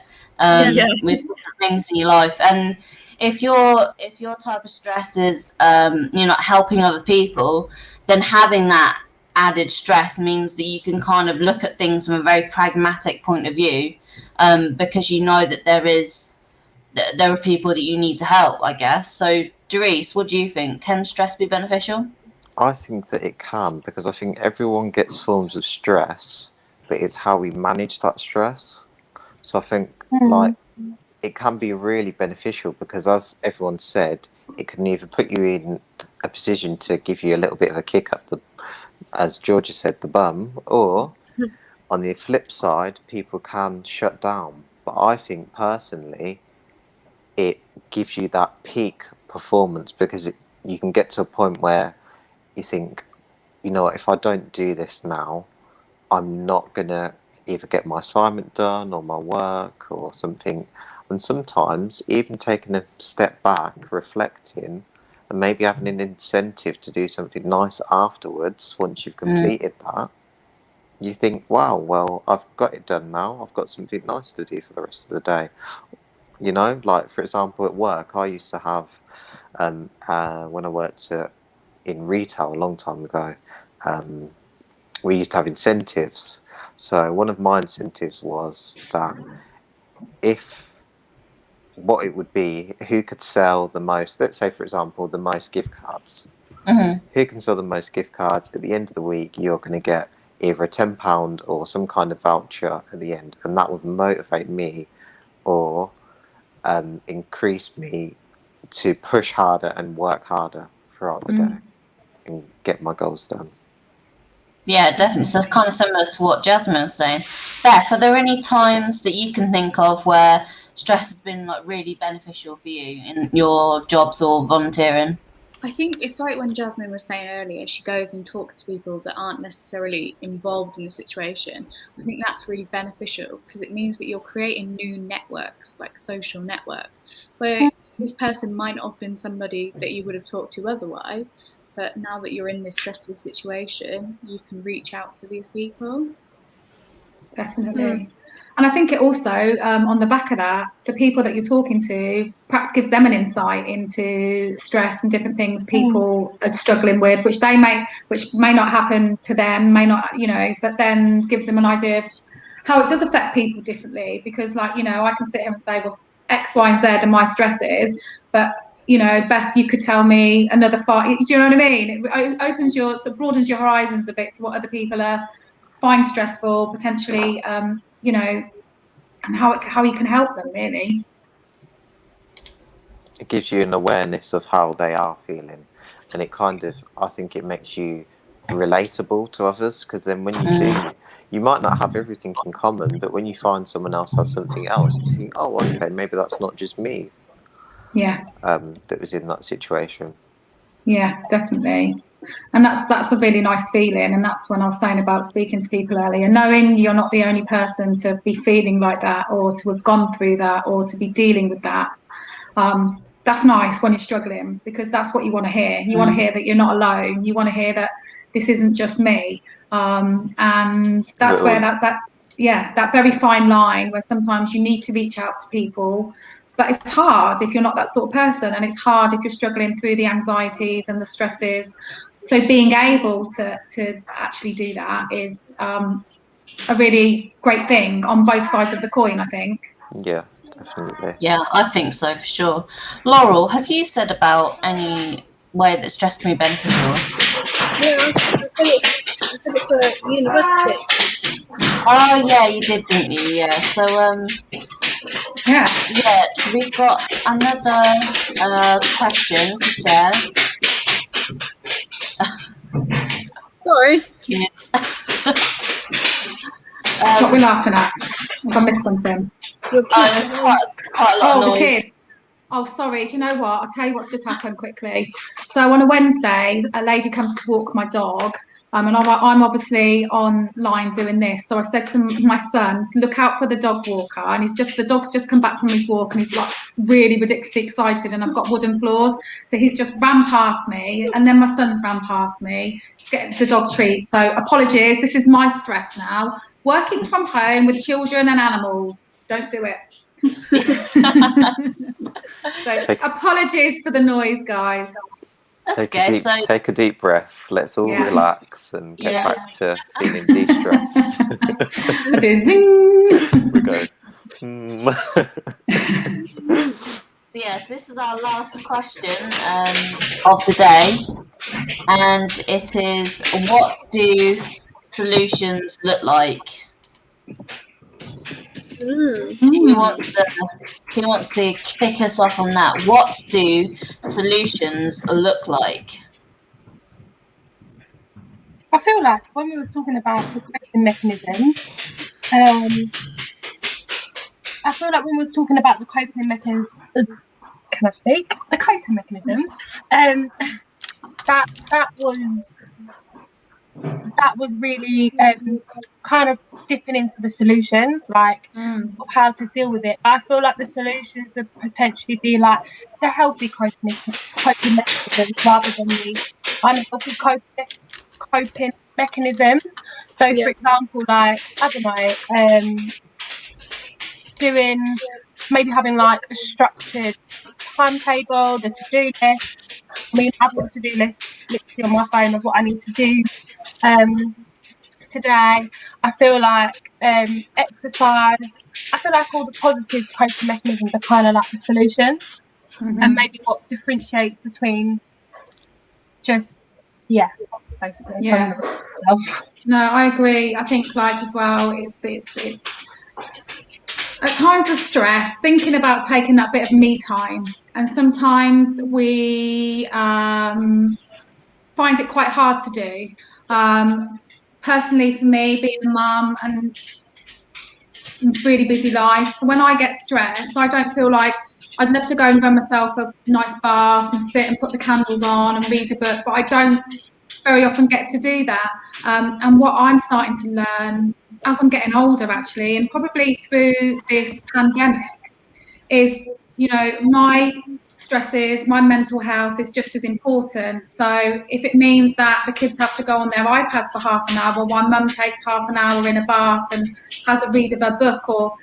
With different things in your life. And if your type of stress is you're not helping other people, then having that added stress means that you can kind of look at things from a very pragmatic point of view, because you know that there are people that you need to help, I guess. So, Dries, what do you think? Can stress be beneficial? I think that it can, because I think everyone gets forms of stress, but it's how we manage that stress. So I think like it can be really beneficial because, as everyone said, it can either put you in a position to give you a little bit of a kick up the, as Georgia said, the bum, or on the flip side, people can shut down. But I think personally, it gives you that peak performance because you can get to a point where you think, you know, if I don't do this now, I'm not gonna either get my assignment done or my work or something. And sometimes even taking a step back, reflecting, and maybe having an incentive to do something nice afterwards once you've completed that, you think, wow, well, I've got it done now. I've got something nice to do for the rest of the day. You know, like for example, at work, I used to have, when I worked in retail a long time ago, we used to have incentives. So one of my incentives was that if what it would be, who could sell the most, let's say for example the most gift cards. Who can sell the most gift cards at the end of the week? You're going to get either a £10 or some kind of voucher at the end, and that would motivate me or increase me to push harder and work harder throughout the day and get my goals done. Yeah, definitely. So kind of similar to what Jasmine was saying. Beth, are there any times that you can think of where stress has been like really beneficial for you in your jobs or volunteering? I think it's like when Jasmine was saying earlier, she goes and talks to people that aren't necessarily involved in the situation. I think that's really beneficial because it means that you're creating new networks, like social networks, where this person might not have been somebody that you would have talked to otherwise, but now that you're in this stressful situation, you can reach out to these people. Definitely. And I think it also, on the back of that, the people that you're talking to perhaps gives them an insight into stress and different things people are struggling with, which may not happen to them, may not, but then gives them an idea of how it does affect people differently. Because, like, I can sit here and say, well, X, Y, and Z are my stresses, but Beth, you could tell me another 5. Do you know what I mean? It opens broadens your horizons a bit to what other people are find stressful, potentially, and how you can help them, really. It gives you an awareness of how they are feeling, and it kind of, I think it makes you relatable to others, because then when you do, you might not have everything in common, but when you find someone else has something else, you think, oh, okay, maybe that's not just me. Yeah. That was in that situation. Yeah, definitely. And that's a really nice feeling. And that's when I was saying about speaking to people earlier, knowing you're not the only person to be feeling like that, or to have gone through that, or to be dealing with that. That's nice when you're struggling, because that's what you want to hear. You want to hear that you're not alone. You want to hear that this isn't just me. And that's where that very fine line where sometimes you need to reach out to people. But it's hard if you're not that sort of person, and it's hard if you're struggling through the anxieties and the stresses. So being able to actually do that is a really great thing on both sides of the coin, I think. Yeah, definitely. Yeah, I think so, for sure. Laurel, have you said about any way that stress can be beneficial? Yeah, I said it for university. Oh, yeah, you did, didn't you? Yeah. So, Yeah, so we've got another question to share. Sorry. Yes. what we're laughing at. If I missed something. Your kids. There's quite a lot of noise. The kids. Oh, sorry. Do you know what? I'll tell you what's just happened quickly. So on a Wednesday, a lady comes to walk my dog. And I'm obviously online doing this. So I said to my son, look out for the dog walker. And the dog's just come back from his walk, and he's like really ridiculously excited. And I've got wooden floors. So he's just ran past me. And then my son's ran past me to get the dog treat. So apologies. This is my stress now. Working from home with children and animals. Don't do it. So apologies for the noise, guys. Take a deep breath. Let's all relax and get back to feeling de-stressed. I do zing. We go. So yes, this is our last question of the day, and it is: what do solutions look like? Who wants to kick us off on that? What do solutions look like? I feel like when we were talking about the coping mechanisms, the coping mechanisms, that was really kind of dipping into the solutions, like of how to deal with it. I feel like the solutions would potentially be like the healthy coping mechanisms rather than the unhealthy coping mechanisms. So, for example, like, I don't know, having like a structured timetable, the to-do list. I mean, I've got a to-do list literally on my phone of what I need to do today. I feel like exercise. I feel like all the positive coping mechanisms are kind of like the solutions, and maybe what differentiates between just basically. Yeah. No, I agree. I think like as well, it's at times of stress, thinking about taking that bit of me time, and sometimes we find it quite hard to do. Personally, for me, being a mum and really busy life, so when I get stressed, I don't feel like I'd love to go and run myself a nice bath and sit and put the candles on and read a book, but I don't very often get to do that. And what I'm starting to learn as I'm getting older, actually, and probably through this pandemic, is, my stresses, my mental health is just as important. So if it means that the kids have to go on their iPads for half an hour while mum takes half an hour in a bath and has a read of a book, or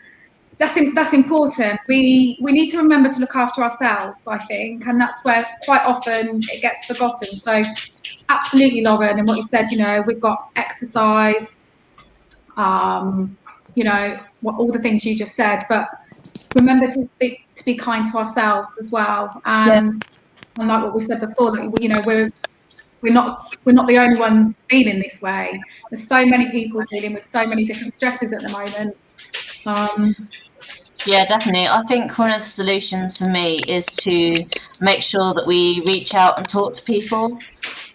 that's important. We need to remember to look after ourselves, I think, and that's where quite often it gets forgotten. So absolutely, Lauren, and what you said, we've got exercise, all the things you just said, but remember to be kind to ourselves as well. And like what we said before, that we're not the only ones feeling this way. There's so many people dealing with so many different stresses at the moment. Yeah, definitely. I think one of the solutions for me is to make sure that we reach out and talk to people.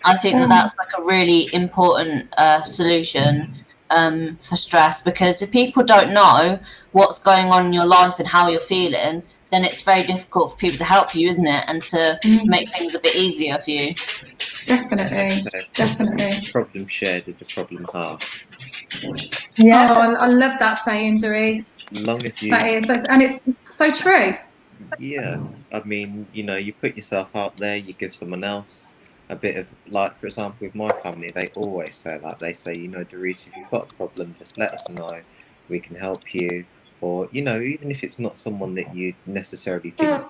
I think that's like a really important solution for stress, because if people don't know what's going on in your life and how you're feeling, then it's very difficult for people to help you, isn't it? And to make things a bit easier for you. Definitely. Problem shared is a problem half. Yeah. Oh, I love that saying, Doris. Long as you... That is, and it's so true. Yeah, I mean, you put yourself out there, you give someone else a bit of, like, for example, with my family, they always say that. They say, Doris, if you've got a problem, just let us know. We can help you. Or, even if it's not someone that you necessarily think,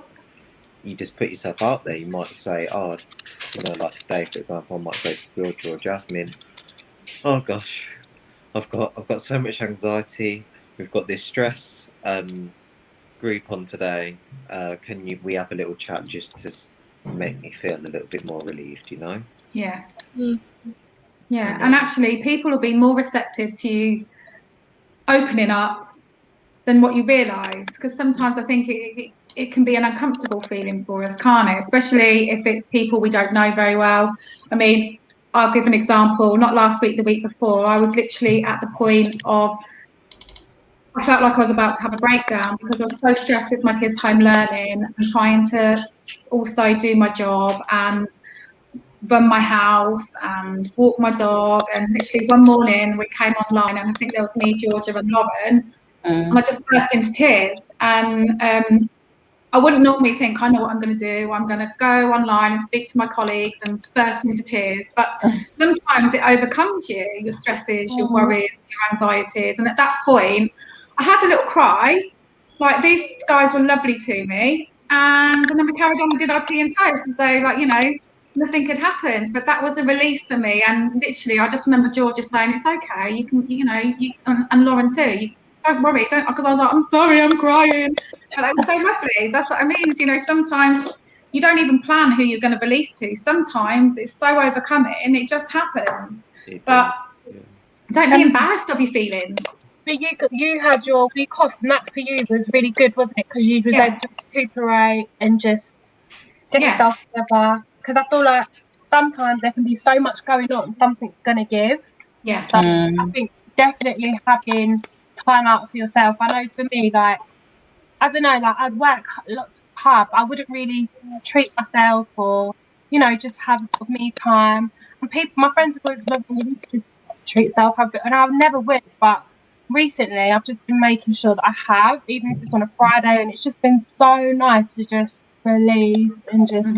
you just put yourself out there. You might say, like today, for example, I might go to Georgia or Jasmine. Oh gosh, I've got so much anxiety. We've got this stress group on today. Can we have a little chat just to make me feel a little bit more relieved? Yeah. Yeah, and actually, people will be more receptive to you opening up than what you realise, because sometimes I think it can be an uncomfortable feeling for us, can't it? Especially if it's people we don't know very well. I mean, I'll give an example. Not last week, the week before, I was literally at the point of, I felt like I was about to have a breakdown because I was so stressed with my kids' home learning and trying to also do my job and run my house and walk my dog. And literally one morning we came online, and I think there was me, Georgia and Lauren, and I just burst into tears. And I wouldn't normally think, I know what I'm going to do. I'm going to go online and speak to my colleagues and burst into tears. But sometimes it overcomes you, your stresses, your worries, your anxieties. And at that point, I had a little cry. Like, these guys were lovely to me. And then we carried on and did our tea and toast. And so, nothing had happened. But that was a release for me. And literally, I just remember Georgia saying, it's okay. You can, and Lauren too. Don't worry, because I was like, I'm sorry, I'm crying. But it was so lovely. That's what I mean. Sometimes you don't even plan who you're going to release to. Sometimes it's so overcoming, it just happens. But don't be embarrassed of your feelings. But you had your week off, and that for you was really good, wasn't it? Because you was able to recuperate and just get yourself together. Because I feel like sometimes there can be so much going on, something's going to give. Yeah. So I think definitely having time out for yourself. I know for me, like, I don't know, like, I'd work lots hard, but I wouldn't really treat myself or, just have me time. And my friends would always love me to just treat yourself, and I never would, but recently I've just been making sure that I have, even if it's on a Friday, and it's just been so nice to just release and just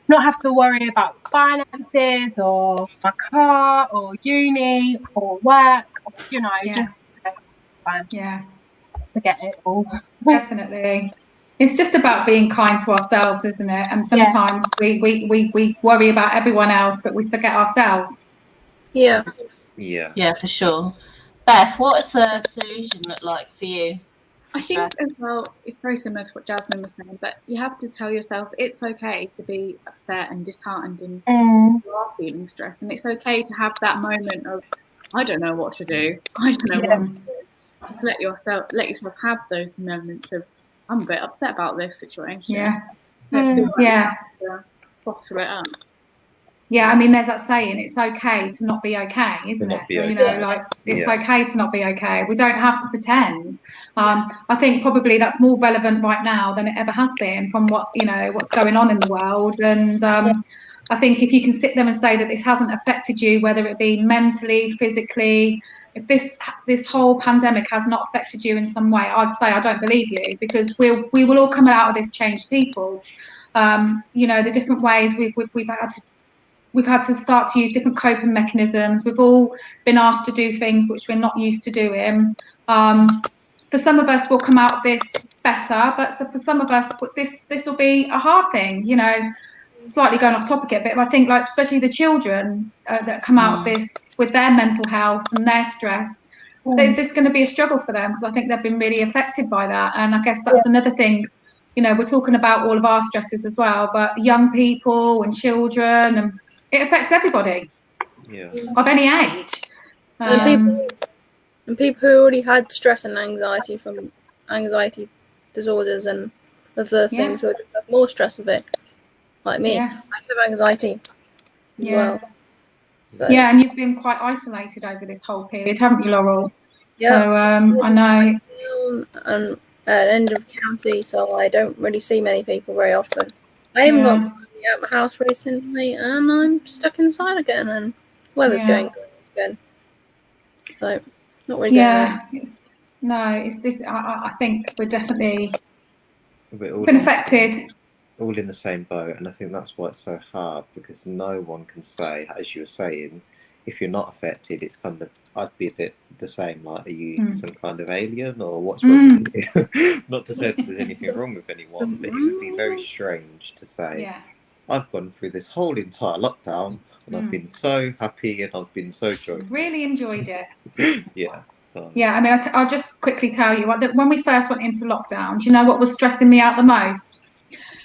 not have to worry about finances or my car or uni or work, or, just fine. Yeah. Forget it all. Definitely. It's just about being kind to ourselves, isn't it? And sometimes we worry about everyone else, but we forget ourselves. Yeah. Yeah. Yeah, for sure. Beth, what does a solution look like for you? I think as well, it's very similar to what Jasmine was saying, but you have to tell yourself it's okay to be upset and disheartened and you are feeling stressed, and it's okay to have that moment of, I don't know what to do. I don't know what to do. Just let yourself have those moments of, I'm a bit upset about this situation. Yeah. Don't feel like Yeah. you have to bottle it up. Yeah, I mean, there's that saying, it's okay to not be okay, isn't it? You know, like, it's okay to not be okay. We don't have to pretend. I think probably that's more relevant right now than it ever has been from what's going on in the world. And I think if you can sit there and say that this hasn't affected you, whether it be mentally, physically, if this whole pandemic has not affected you in some way, I'd say I don't believe you, because we will all come out of this changed people. The different ways we've had to start to use different coping mechanisms. We've all been asked to do things which we're not used to doing. For some of us, we'll come out of this better, but for some of us, this will be a hard thing. Slightly going off topic a bit, but I think, like, especially the children that come out of this with their mental health and their stress, this is going to be a struggle for them, because I think they've been really affected by that. And I guess that's another thing. We're talking about all of our stresses as well, but young people and children, and it affects everybody of any age. And people who already had stress and anxiety from anxiety disorders and other things will have more stress of it. Like me, I have anxiety as well. So. Yeah, and you've been quite isolated over this whole period, haven't you, Laurel? Yeah. So I know. And at the end of county, so I don't really see many people very often. I haven't got money out of my house recently, and I'm stuck inside again, and weather's going on again. So, not really going there. It's just, I think we're definitely been affected. All in the same boat, and I think that's why it's so hard, because no one can say, as you were saying, if you're not affected, it's kind of, I'd be a bit the same, like, are you some kind of alien, or what's wrong with you? Not to say that there's anything wrong with anyone, but it would be very strange to say, I've gone through this whole entire lockdown, and I've been so happy, and I've been so joyful. Really enjoyed it. Yeah, I mean, I'll just quickly tell you, when we first went into lockdown, do you know what was stressing me out the most?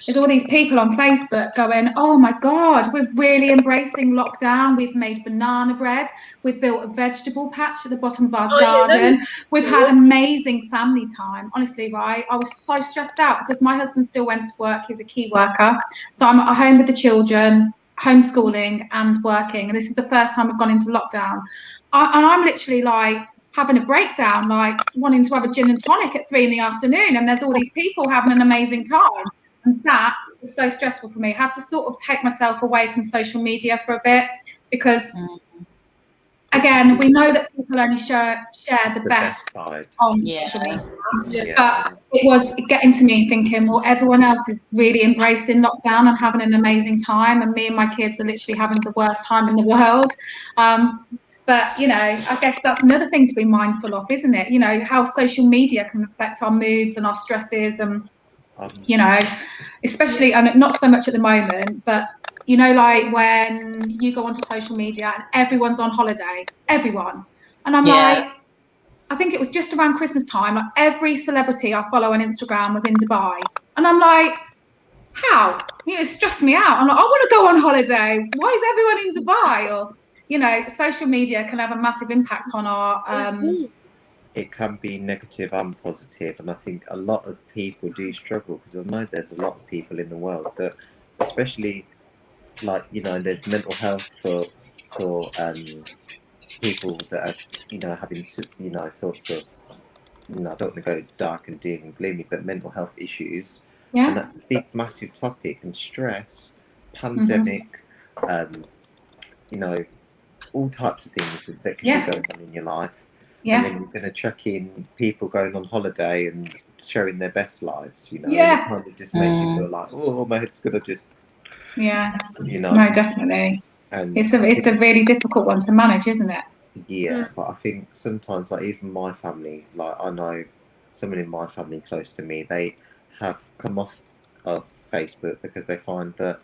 There's all these people on Facebook going, oh my God, we're really embracing lockdown. We've made banana bread. We've built a vegetable patch at the bottom of our garden. We've had amazing family time. Honestly, right? I was so stressed out because my husband still went to work. He's a key worker. So I'm at home with the children, homeschooling and working. And this is the first time we've gone into lockdown. And I'm literally like having a breakdown, like wanting to have a gin and tonic at 3 PM. And there's all these people having an amazing time. And that was so stressful for me. I had to sort of take myself away from social media for a bit, because, again, we know that people only share the best side on social media. But it was getting to me thinking, well, everyone else is really embracing lockdown and having an amazing time, and me and my kids are literally having the worst time in the world. But, I guess that's another thing to be mindful of, isn't it? How social media can affect our moods and our stresses, and especially, and not so much at the moment, but like when you go onto social media and everyone's on holiday, everyone, and I'm like, I think it was just around Christmas time, like every celebrity I follow on Instagram was in Dubai, and I'm like, how? It stressed me out. I'm like, I want to go on holiday. Why is everyone in Dubai? Or social media can have a massive impact on our it can be negative and positive, and I think a lot of people do struggle, because I know there's a lot of people in the world that, especially, like, there's mental health for people that are having sorts of, I don't want to go dark and dim and gloomy, but mental health issues, and that's a big massive topic. And stress, pandemic, all types of things that can be going on in your life. And then you're going to chuck in people going on holiday and showing their best lives, and it kind of just makes you feel like, oh, my head's going to just... No, definitely. And it's a really difficult one to manage, isn't it? Yeah, but I think sometimes, like, even my family, like, I know someone in my family close to me, they have come off of Facebook because they find that,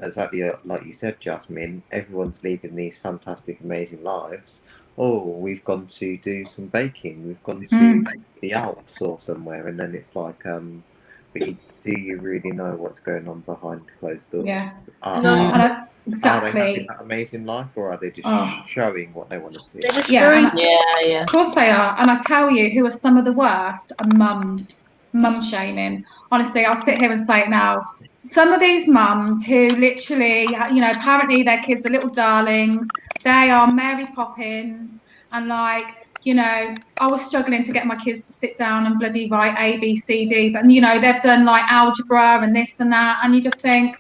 exactly like you said, Jasmine, everyone's leading these fantastic, amazing lives, oh, we've gone to do some baking, we've gone to the Alps or somewhere, and then it's like, but do you really know what's going on behind closed doors? Yeah. Are Exactly. they having that amazing life, or are they just showing what they want to see? Yeah. Of course they are. And I tell you, who are some of the worst are mums. Mum shaming. Honestly, I'll sit here and say it now. Some of these mums who literally, you know, apparently their kids are little darlings. They are Mary Poppins. And like, you know, I was struggling to get my kids to sit down and bloody write A, B, C, D. But, you know, they've done like algebra and this and that. And you just think,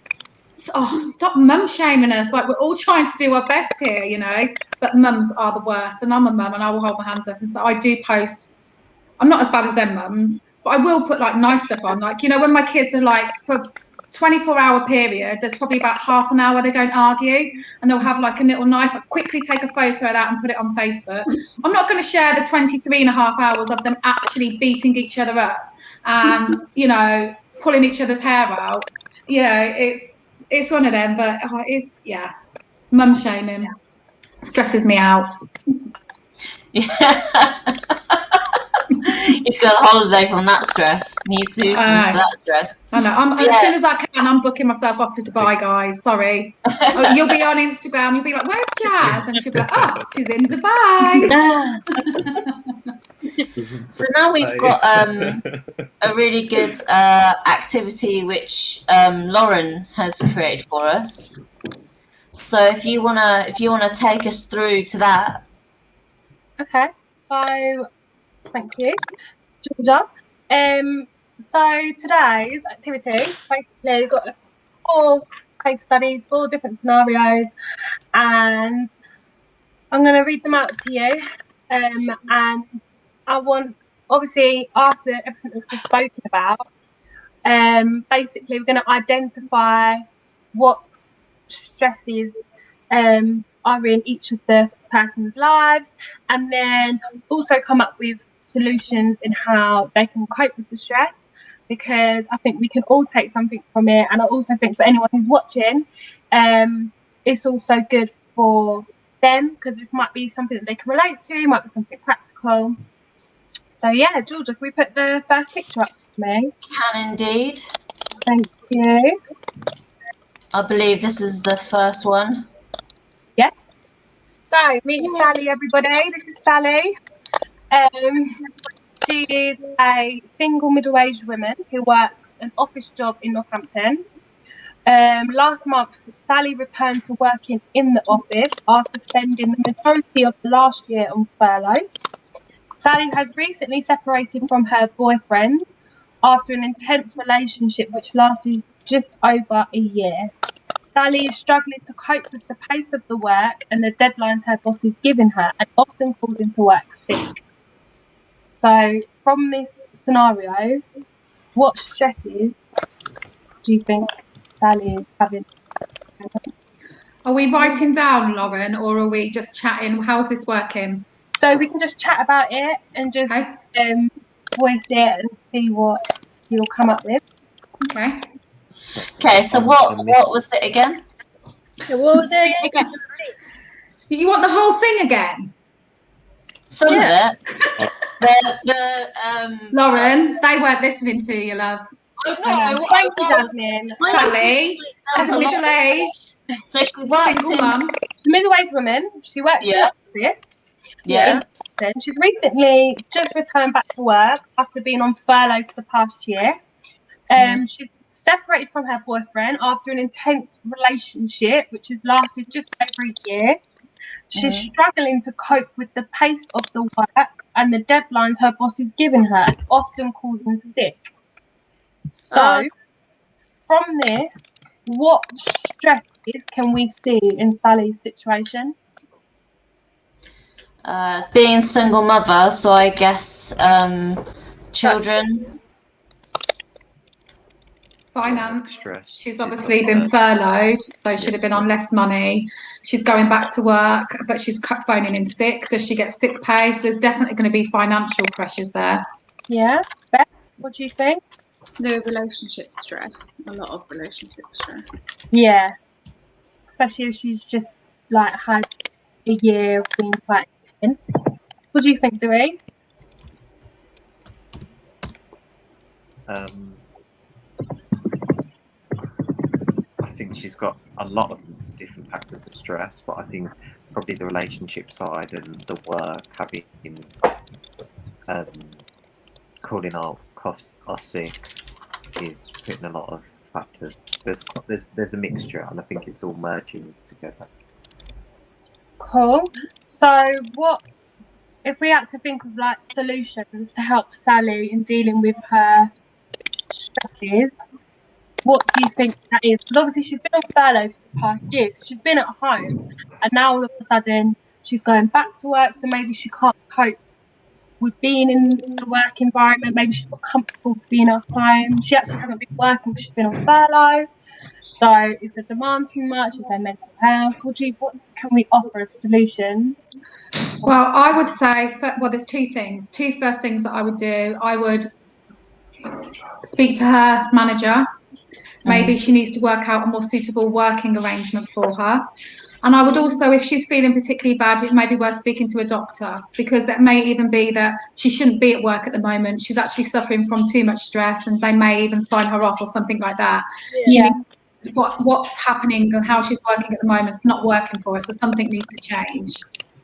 oh, stop mum shaming us. Like, we're all trying to do our best here, you know. But mums are the worst. And I'm a mum and I will hold my hands up. And so I do post. I'm not as bad as them mums, but I will put like nice stuff on. Like, you know, when my kids are like, for 24-hour period, there's probably about half an hour they don't argue, and they'll have like a little nice, like, quickly take a photo of that and put it on Facebook. I'm not going to share the 23.5 hours of them actually beating each other up and, you know, pulling each other's hair out. You know, it's one of them, but it's, yeah, mum shaming stresses me out. Yeah. You've got a holiday from that stress. New solutions for that stress. I know. As soon as I can, I'm booking myself off to Dubai, guys. Sorry. You'll be on Instagram. You'll be like, "Where's Jazz?" And she'll be like, "Oh, she's in Dubai." So now we've got a really good activity which Lauren has created for us. So if you wanna take us through to that. Okay. So thank you, Georgia. So today's activity, basically, we've got 4 case studies, 4 different scenarios, and I'm going to read them out to you. And I want, obviously, after everything we've just spoken about, basically we're going to identify what stresses are in each of the person's lives, and then also come up with solutions in how they can cope with the stress, because I think we can all take something from it. And I also think for anyone who's watching, it's also good for them, because this might be something that they can relate to, might be something practical. So yeah, Georgia, can we put the first picture up for me? Can indeed. Thank you. I believe this is the first one. Yes. So meet Sally, everybody. This is Sally. She is a single middle-aged woman who works an office job in Northampton. Last month, Sally returned to working in the office after spending the majority of the last year on furlough. Sally has recently separated from her boyfriend after an intense relationship which lasted just over a year. Sally is struggling to cope with the pace of the work and the deadlines her boss is giving her, and often calls into work sick. So from this scenario, what stresses do you think Sally is having? Are we writing down, Lauren, or are we just chatting? How's this working? So we can just chat about it and just voice it and see what you'll come up with. Okay. Okay, so what was it again? What was it again? You want the whole thing again? Some of it. Lauren, they weren't listening to you, love. Thank you, Jasmine. Sally, she's middle-aged. So she works single mum. She's a middle-aged woman. She works in the office. Yeah. She's recently just returned back to work after being on furlough for the past year. She's separated from her boyfriend after an intense relationship which has lasted just over a year. She's struggling to cope with the pace of the work and the deadlines her boss is giving her, often causing sick. So, from this, what stresses can we see in Sally's situation? Being single mother, so I guess children. Finance. She's obviously been furloughed, so she'd have been on less money. She's going back to work, but she's phoning in sick. Does she get sick pay? So there's definitely going to be financial pressures there. Yeah. Beth, what do you think? The relationship stress. A lot of relationship stress. Yeah. Especially if she's just like had a year of being quite What do you think, Doris? I think she's got a lot of different factors of stress, but I think probably the relationship side and the work, having calling off sick is putting a lot of factors. There's a mixture, and I think it's all merging together. Cool. So what if we had to think of like solutions to help Sally in dealing with her stresses? What do you think that is? Because obviously she's been on furlough for the past year, so she's been at home, and now all of a sudden she's going back to work, so maybe she can't cope with being in a work environment. Maybe she's not comfortable to be in her home. She actually hasn't been working because she's been on furlough. So is the demand too much? Is there mental health? What can we offer as solutions? Well, I would say, there's two first things that I would do. I would speak to her manager. Maybe she needs to work out a more suitable working arrangement for her. And I would also, if she's feeling particularly bad, it may be worth speaking to a doctor, because that may even be that she shouldn't be at work at the moment. She's actually suffering from too much stress, and they may even sign her off or something like that. Yeah. What's happening and how she's working at the moment is not working for her, so something needs to change.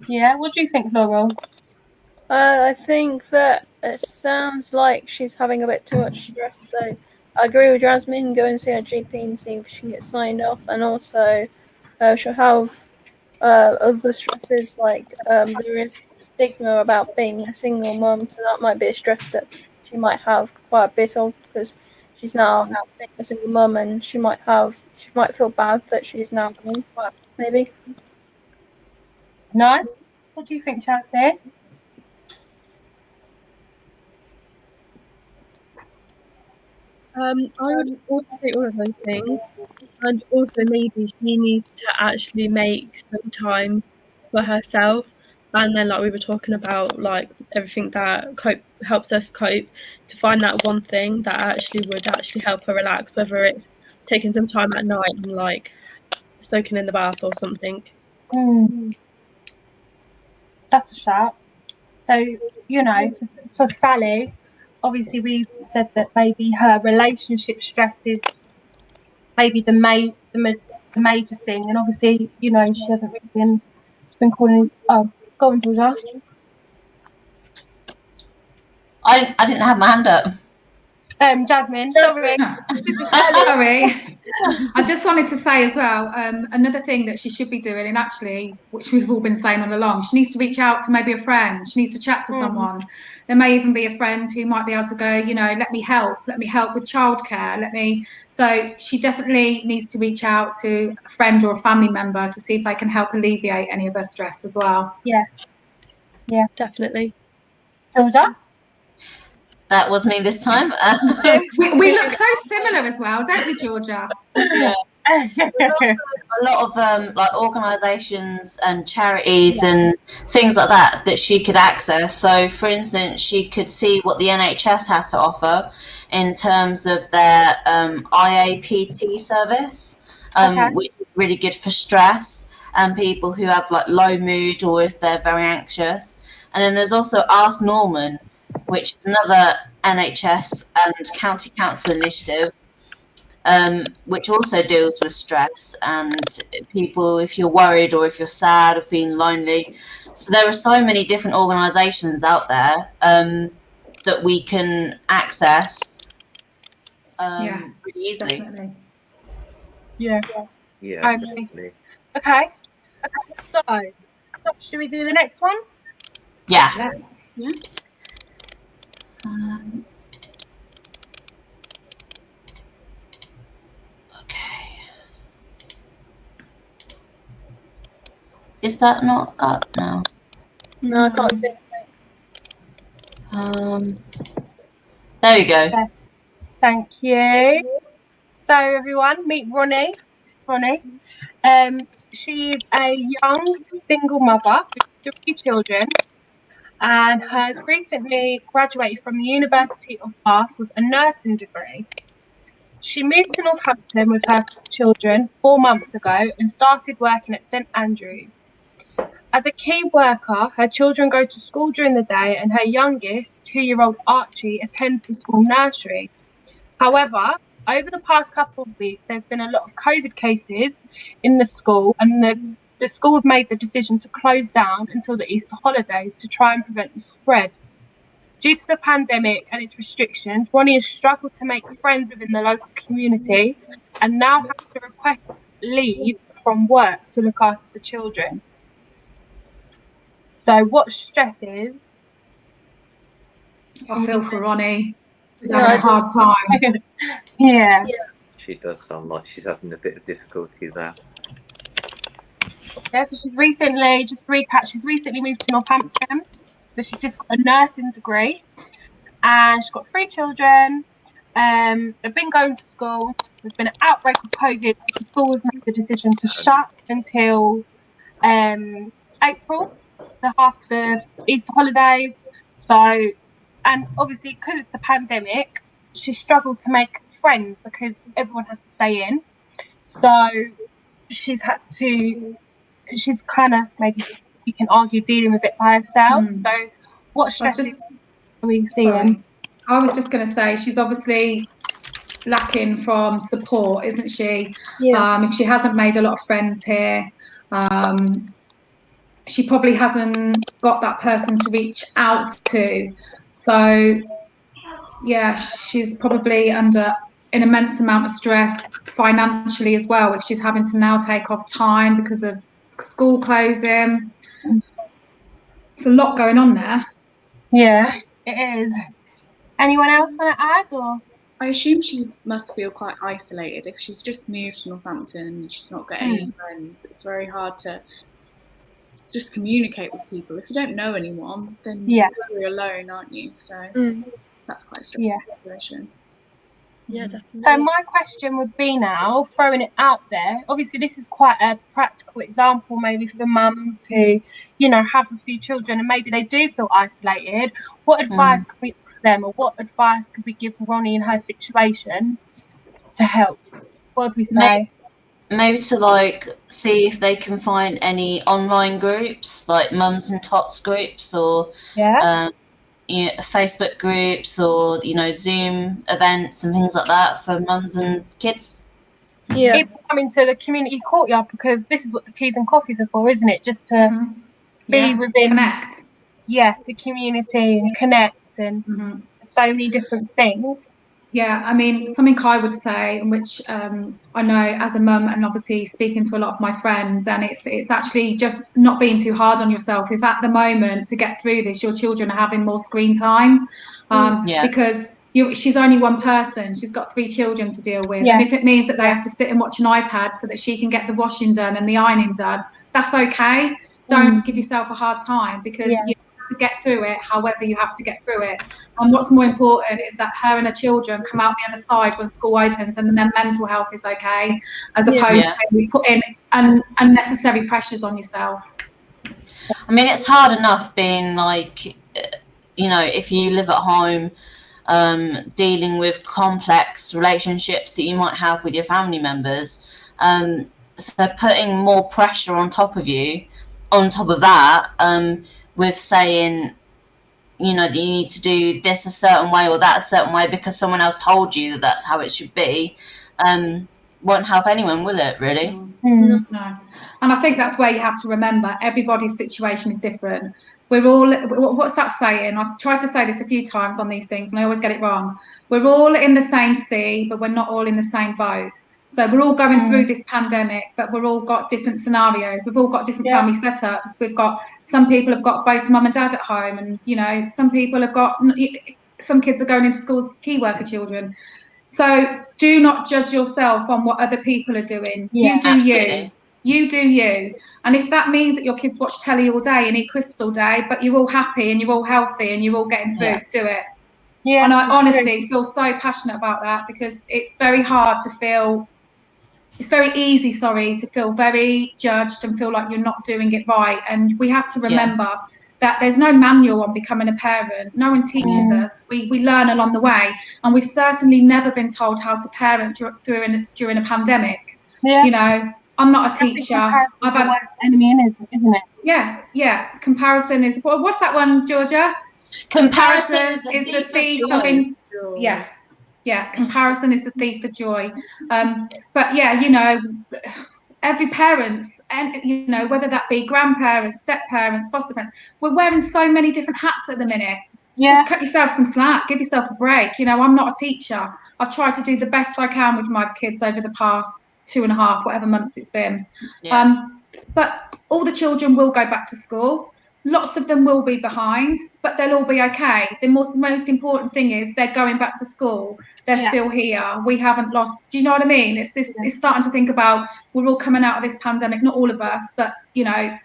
Yeah, what do you think, Laurel? I think that it sounds like she's having a bit too much stress, so I agree with Jasmine. Go and see her GP and see if she can get signed off, and also she'll have other stresses, like there is stigma about being a single mum, so that might be a stress that she might have quite a bit of, because she's now being a single mum, and she might feel bad that she's now gone, maybe. Nice. What do you think, Chelsea? I would also say all of those things, and also maybe she needs to actually make some time for herself, and then like we were talking about, like everything that helps us cope, to find that one thing that actually would help her relax, whether it's taking some time at night and like soaking in the bath or something. That's a shout. So, for Sally, obviously we said that maybe her relationship stress is maybe the major thing, and obviously, she hasn't really been calling. Oh, go on, Georgia. I didn't have my hand up. Jasmine. Sorry. I just wanted to say as well, another thing that she should be doing, and actually, which we've all been saying all along, she needs to reach out to maybe a friend. She needs to chat to someone. There may even be a friend who might be able to go, let me help with childcare. So she definitely needs to reach out to a friend or a family member to see if they can help alleviate any of her stress as well. Yeah, definitely. Georgia? That was me this time. We look so similar as well, don't we, Georgia? Yeah. There's also a lot of like organisations and charities and things like that she could access. So, for instance, she could see what the NHS has to offer in terms of their IAPT service, which is really good for stress and people who have like low mood or if they're very anxious. And then there's also Ask Norman, which is another NHS and county council initiative, which also deals with stress and people if you're worried or if you're sad or feeling lonely. So there are so many different organisations out there that we can access pretty easily. Definitely. Yeah, definitely. Okay, so should we do the next one? Yeah. Okay. Is that not up now? No, I can't see anything. There you go. Thank you. So everyone, meet Ronnie. She is a young single mother with 3 children and has recently graduated from the University of Bath with a nursing degree. She moved to Northampton with her children 4 months ago and started working at St Andrews. As a key worker, her children go to school during the day and her youngest, 2-year-old Archie, attends the school nursery. However, over the past couple of weeks, there's been a lot of COVID cases in the school, and the school have made the decision to close down until the Easter holidays to try and prevent the spread. Due to the pandemic and its restrictions, Ronnie has struggled to make friends within the local community and now has to request leave from work to look after the children. So what stresses? I feel for Ronnie. She's having a hard time. Yeah. She does sound like she's having a bit of difficulty there. Yeah, so she's recently moved to Northampton. So she's just got a nursing degree and she's got 3 children. They've been going to school. There's been an outbreak of COVID, so the school has made the decision to shut until April, after the Easter holidays. So, and obviously because it's the pandemic, she struggled to make friends because everyone has to stay in. So she's kind of, maybe you can argue, dealing with it by herself. So what stresses are we seeing? Sorry. I was just going to say, she's obviously lacking from support, isn't she? If she hasn't made a lot of friends here, she probably hasn't got that person to reach out to. So, yeah, she's probably under an immense amount of stress financially as well, if she's having to now take off time because of school closing. There's a lot going on there. Yeah, it is. Anyone else want to add? Or I assume she must feel quite isolated if she's just moved to Northampton and she's not got any friends. It's very hard to just communicate with people. If you don't know anyone, then you're alone, aren't you? So that's quite a stressful situation. Yeah, definitely. So my question would be now, throwing it out there, obviously this is quite a practical example maybe for the mums who, you know, have a few children and maybe they do feel isolated. What advice could we give them, or what advice could we give Ronnie in her situation to help? What would we say? Maybe to like see if they can find any online groups like mums and tots groups, or you know, Facebook groups, or you know, Zoom events and things like that for mums and kids. Yeah. People come into the community courtyard, because this is what the teas and coffees are for, isn't it? Just to be within the community and connect and so many different things. Yeah, I mean, something I would say, which I know as a mum and obviously speaking to a lot of my friends, and it's actually just not being too hard on yourself. If at the moment to get through this, your children are having more screen time, because she's only one person. She's got 3 children to deal with. And if it means that they have to sit and watch an iPad so that she can get the washing done and the ironing done, that's okay. Don't give yourself a hard time, because you have to get through it however you have to get through it. And what's more important is that her and her children come out the other side when school opens, and then their mental health is okay, as opposed to putting unnecessary pressures on yourself. I mean, it's hard enough being like, you know, if you live at home, dealing with complex relationships that you might have with your family members. So putting more pressure on top of you, on top of that, with saying, you know, that you need to do this a certain way or that a certain way because someone else told you that that's how it should be, won't help anyone, will it, really? No. And I think that's where you have to remember everybody's situation is different. We're all, what's that saying? I've tried to say this a few times on these things and I always get it wrong. We're all in the same sea, but we're not all in the same boat. So we're all going through this pandemic, but we've all got different scenarios. We've all got different family setups. We've got, some people have got both mum and dad at home, and you know, some people have got, some kids are going into schools, key worker children. So do not judge yourself on what other people are doing. You do you. You do you. And if that means that your kids watch telly all day and eat crisps all day, but you're all happy and you're all healthy and you're all getting through, do it. And I honestly feel so passionate about that, because it's very hard to feel, it's very easy, to feel very judged and feel like you're not doing it right. And we have to remember that there's no manual on becoming a parent. No one teaches us. We learn along the way. And we've certainly never been told how to parent during a pandemic. You know, I'm not a teacher. I've had the worst enemy in it, isn't it? Yeah. Comparison is what's that one, Georgia? Comparison is the thief of of joy. Yes. Yeah, comparison is the thief of joy. But yeah, you know, every parent's, and you know, whether that be grandparents, step parents, foster parents, we're wearing so many different hats at the minute. Just cut yourself some slack, give yourself a break. You know, I'm not a teacher. I've tried to do the best I can with my kids over the past 2.5, whatever months it's been. But all the children will go back to school. Lots of them will be behind, but they'll all be okay. The most important thing is they're going back to school. They're still here. We haven't lost. Do you know what I mean? It's this. It's starting to think about we're all coming out of this pandemic. Not all of us, but you know,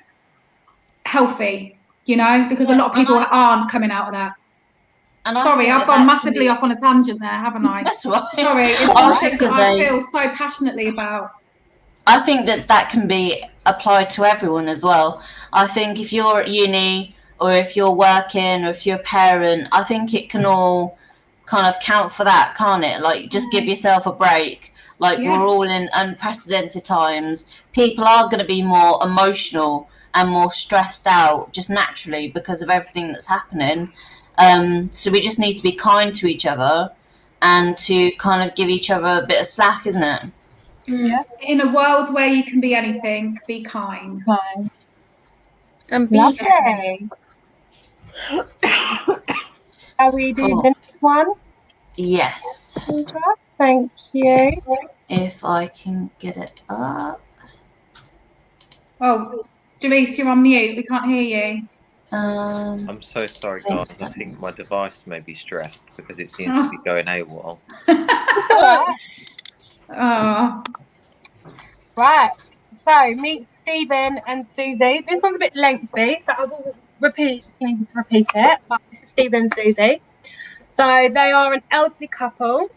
healthy. You know, because a lot of people aren't coming out of that. And sorry, I've gone massively off on a tangent there, haven't I? That's right. Sorry, it's something that I feel so passionately about. I think that can be applied to everyone as well. I think if you're at uni or if you're working or if you're a parent, I think it can all kind of count for that, can't it? Like, just give yourself a break. Like, we're all in unprecedented times. People are going to be more emotional and more stressed out just naturally because of everything that's happening. So we just need to be kind to each other and to kind of give each other a bit of slack, isn't it? Yeah. In a world where you can be anything, be kind. And be happy. Are we doing the next one? Yes. Thank you. If I can get it up. Oh, Jerice, you're on mute. We can't hear you. I'm so sorry, guys. I think my device may be stressed because it seems to be going AWOL. Oh. Right. So meet Stephen and Susie. This one's a bit lengthy, so I will repeat it. But this is Stephen and Susie. So they are an elderly couple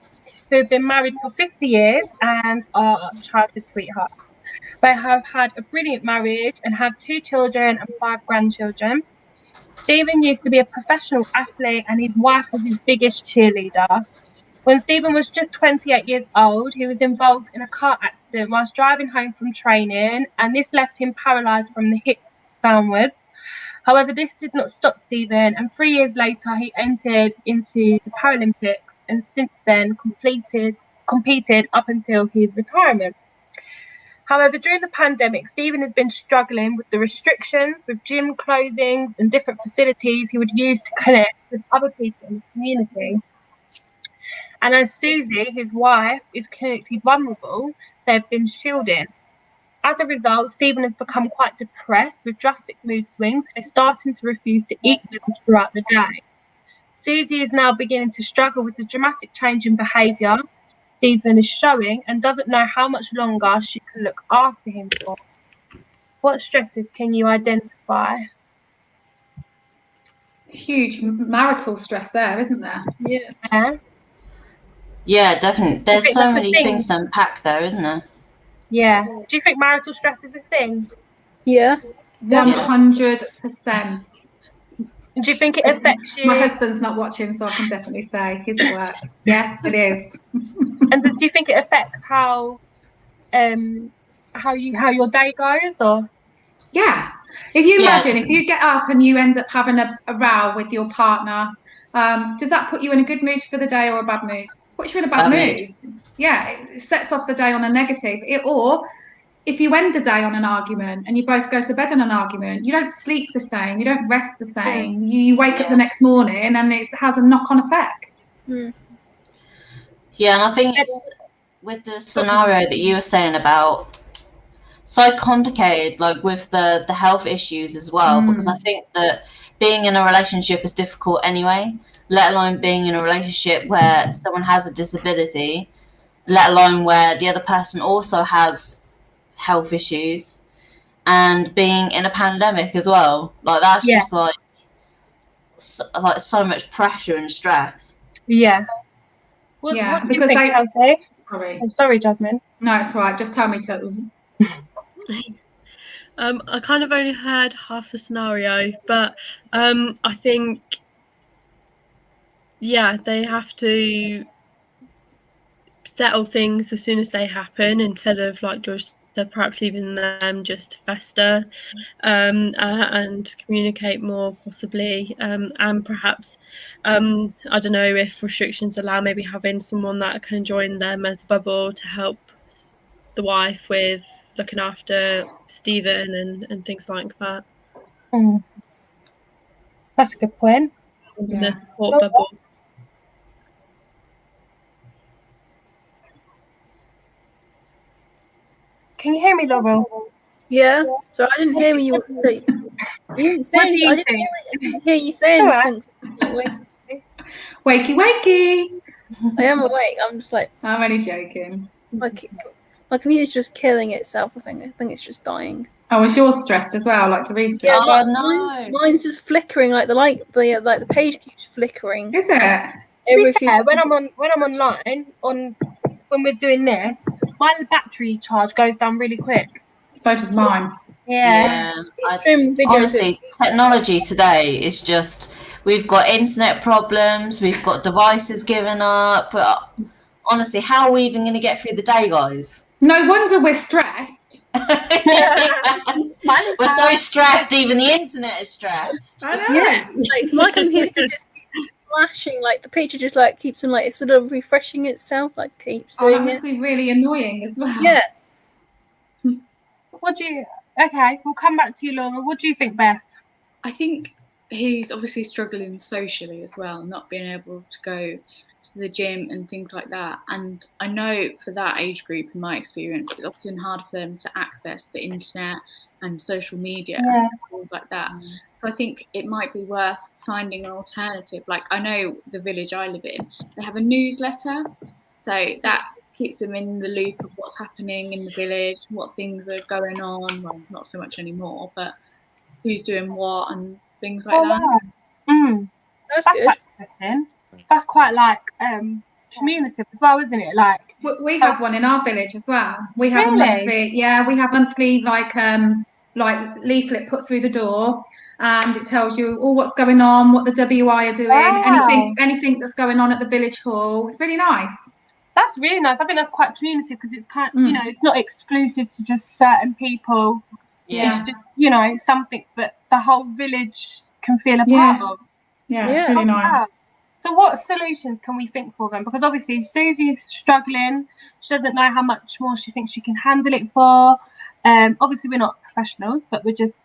who have been married for 50 years and are childhood sweethearts. They have had a brilliant marriage and have 2 children and 5 grandchildren. Stephen used to be a professional athlete and his wife was his biggest cheerleader. When Stephen was just 28 years old, he was involved in a car accident whilst driving home from training, and this left him paralysed from the hips downwards. However, this did not stop Stephen, and 3 years later he entered into the Paralympics and since then competed up until his retirement. However, during the pandemic, Stephen has been struggling with the restrictions, with gym closings and different facilities he would use to connect with other people in the community. And as Susie, his wife, is clinically vulnerable, they've been shielded. As a result, Stephen has become quite depressed with drastic mood swings and is starting to refuse to eat meals throughout the day. Susie is now beginning to struggle with the dramatic change in behaviour Stephen is showing and doesn't know how much longer she can look after him for. What stresses can you identify? Huge marital stress there, isn't there? Yeah. Yeah, definitely. There's so many things to unpack there, isn't there? Yeah. Do you think marital stress is a thing? Yeah. 100%. Do you think it affects you? My husband's not watching, so I can definitely say he's at work. Yes, it is. And do you think it affects how your day goes, or? Yeah. If you imagine, if you get up and you end up having a row with your partner, does that put you in a good mood for the day or a bad mood? Puts you in a bad mood. Yeah, it sets off the day on a negative. Or if you end the day on an argument and you both go to bed on an argument, you don't sleep the same, you don't rest the same. You wake up the next morning and it has a knock-on effect. Yeah, and I think it's with the scenario that you were saying about so complicated, like with the health issues as well, because I think that being in a relationship is difficult anyway, let alone being in a relationship where someone has a disability, let alone where the other person also has health issues, and being in a pandemic as well. Like, that's just like so much pressure and stress. Yeah. What do you think, Chelsea? Sorry. I'm sorry, Jasmine. No, it's all right. Just tell me to. I kind of only heard half the scenario, but I think, they have to settle things as soon as they happen instead of, like George perhaps leaving them just to fester, and communicate more possibly, and perhaps I don't know if restrictions allow maybe having someone that can join them as a bubble to help the wife with looking after Stephen and things like that. That's a good point. The support bubble. Can you hear me, Laurel? Yeah. So I didn't hear you say. You didn't say anything. I didn't hear you say anything. Wakey. I am awake. I'm just like. I'm only joking. My computer's just killing itself. I think it's just dying. Oh, is yours stressed as well, like Teresa? Yeah, oh no. Mine's just flickering. Like the page keeps flickering. Is it? When I'm online when we're doing this, my battery charge goes down really quick. So does mine. Yeah. Honestly, technology today is just, we've got internet problems, we've got devices giving up. But honestly, how are we even going to get through the day, guys? No wonder we're stressed. We're so stressed, even the internet is stressed. I know. Yeah, like my computer just keeps flashing, like the picture just like keeps on like it's sort of refreshing itself, like keeps doing that must be really annoying as well. Yeah. Okay, we'll come back to you, Laura. What do you think, Beth? I think he's obviously struggling socially as well, not being able to go to the gym and things like that. And I know for that age group, in my experience, it's often hard for them to access the internet and social media and things like that. So I think it might be worth finding an alternative. Like, I know the village I live in, they have a newsletter, so that keeps them in the loop of what's happening in the village, what things are going on. Well, not so much anymore, but who's doing what and things like that. That's good. Quite interesting. That's quite like communicative as well, isn't it? Like we have one in our village as well. We have a monthly like leaflet put through the door, and it tells you all what's going on, what the WI are doing, anything that's going on at the village hall. It's really nice. That's really nice. I think that's quite communicative because it's kind of, it's not exclusive to just certain people. Yeah. It's just, something that the whole village can feel a part of. Yeah, it's really nice. So what solutions can we think for them? Because obviously Susie's struggling. She doesn't know how much more she thinks she can handle it for. Obviously we're not professionals, but we're just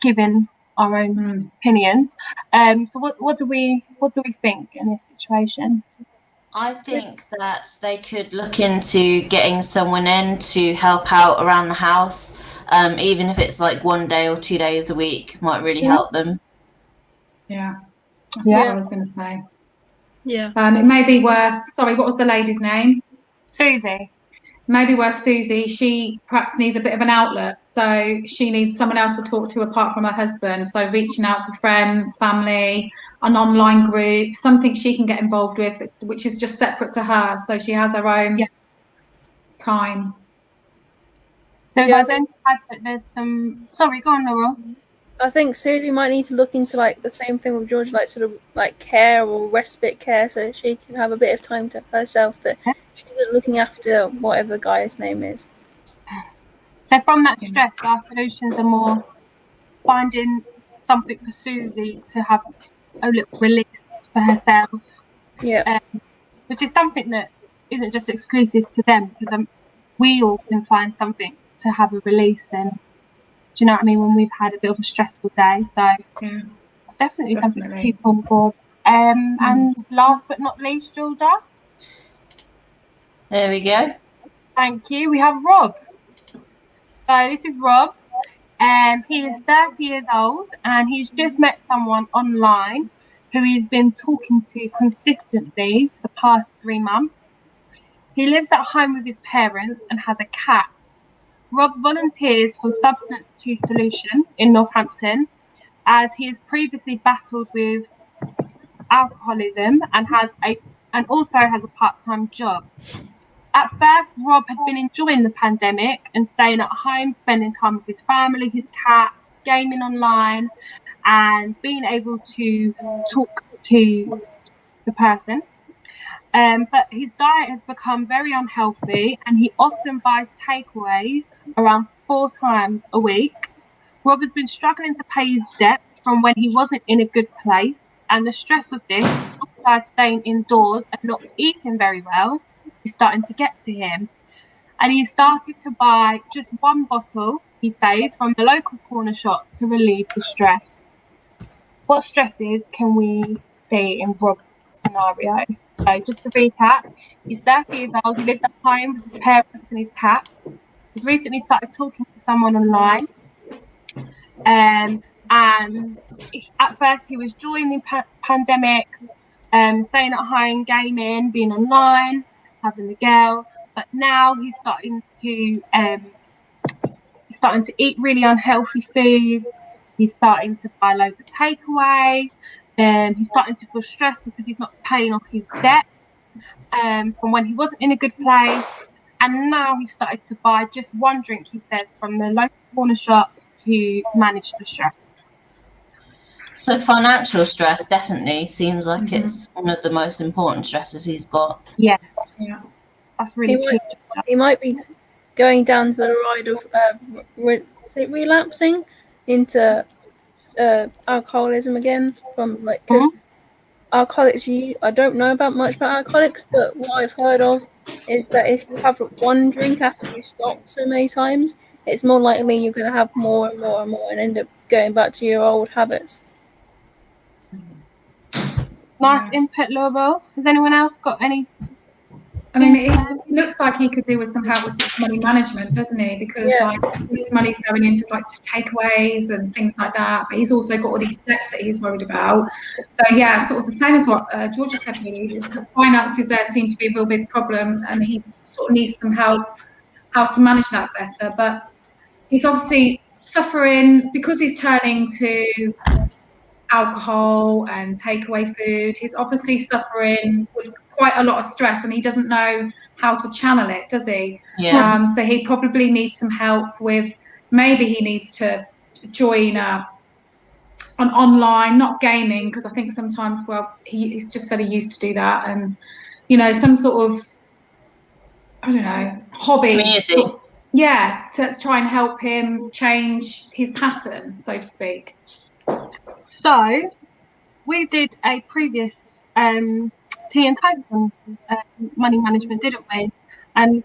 giving our own opinions. So what do we think in this situation? I think that they could look into getting someone in to help out around the house, even if it's like 1 day or 2 days a week, might really help them. Yeah, that's what I was going to say. Yeah. It may be worth, sorry, what was the lady's name? Susie. Maybe worth Susie. She perhaps needs a bit of an outlet, so she needs someone else to talk to apart from her husband. So reaching out to friends, family, an online group, something she can get involved with, which is just separate to her, so she has her own time. So I've identified that there's some. Sorry, go on, Laura. I think Susie might need to look into like the same thing with George, like sort of like care or respite care, so she can have a bit of time to herself that she's looking after whatever guy's name is. So from that stress, our solutions are more finding something for Susie to have a little release for herself. Yeah. Which is something that isn't just exclusive to them, because we all can find something to have a release in. Do you know what I mean? When we've had a bit of a stressful day, so it's definitely something to keep on board. And last but not least, Georgia. There we go. Thank you. We have Rob. So this is Rob. He is 30 years old, and he's just met someone online who he's been talking to consistently for the past 3 months. He lives at home with his parents and has a cat. Rob volunteers for Substance to Solution in Northampton, as he has previously battled with alcoholism and also has a part-time job. At first, Rob had been enjoying the pandemic and staying at home, spending time with his family, his cat, gaming online, and being able to talk to the person. But his diet has become very unhealthy, and he often buys takeaway around 4 times a week. Rob has been struggling to pay his debts from when he wasn't in a good place, and the stress of this, alongside staying indoors and not eating very well, is starting to get to him. And he started to buy just 1 bottle, he says, from the local corner shop to relieve the stress. What stresses can we see in Rob's scenario? So just to recap, he's 30 years old, he lives at home with his parents and his cat. He's recently started talking to someone online. And at first he was during the pandemic, staying at home, gaming, being online, having a girl. But now he's starting to eat really unhealthy foods. He's starting to buy loads of takeaway. He's starting to feel stressed because he's not paying off his debt from when he wasn't in a good place. And now he's started to buy just 1 drink, he says, from the local corner shop to manage the stress. So financial stress definitely seems like it's one of the most important stresses he's got. Yeah. That's really good. He might be going down to the ride of relapsing into alcoholism again, from because alcoholics, I don't know much about alcoholics, but what I've heard of is that if you have 1 drink after you stop so many times, it's more likely you're going to have more and more and more and end up going back to your old habits. Nice input, Laurel. Has anyone else got any? I mean, it looks like he could do with some help with money management, doesn't he? Because like his money's going into like takeaways and things like that. But he's also got all these debts that he's worried about. So yeah, sort of the same as what Georgia said. Really, the finances there seem to be a real big problem, and he sort of needs some help how to manage that better. But he's obviously suffering because he's turning to alcohol and takeaway food. He's obviously suffering with quite a lot of stress, and he doesn't know how to channel it, does he? Yeah. So he probably needs some help with, maybe he needs to join an online, not gaming, because I think sometimes, well, he's just said he used to do that, and some sort of, I don't know, hobby. Community. To try and help him change his pattern, so to speak. So we did a previous tea and toast on money management, didn't we? And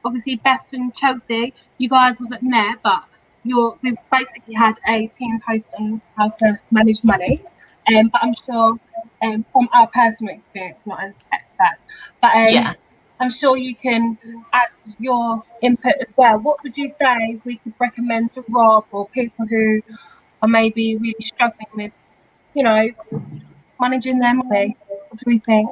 obviously Beth and Chelsea, you guys wasn't there, but we've basically had a tea and toast on how to manage money. But I'm sure from our personal experience, not as experts, but I'm sure you can add your input as well. What would you say we could recommend to Rob or people who are maybe really struggling with, managing their money? What do we think?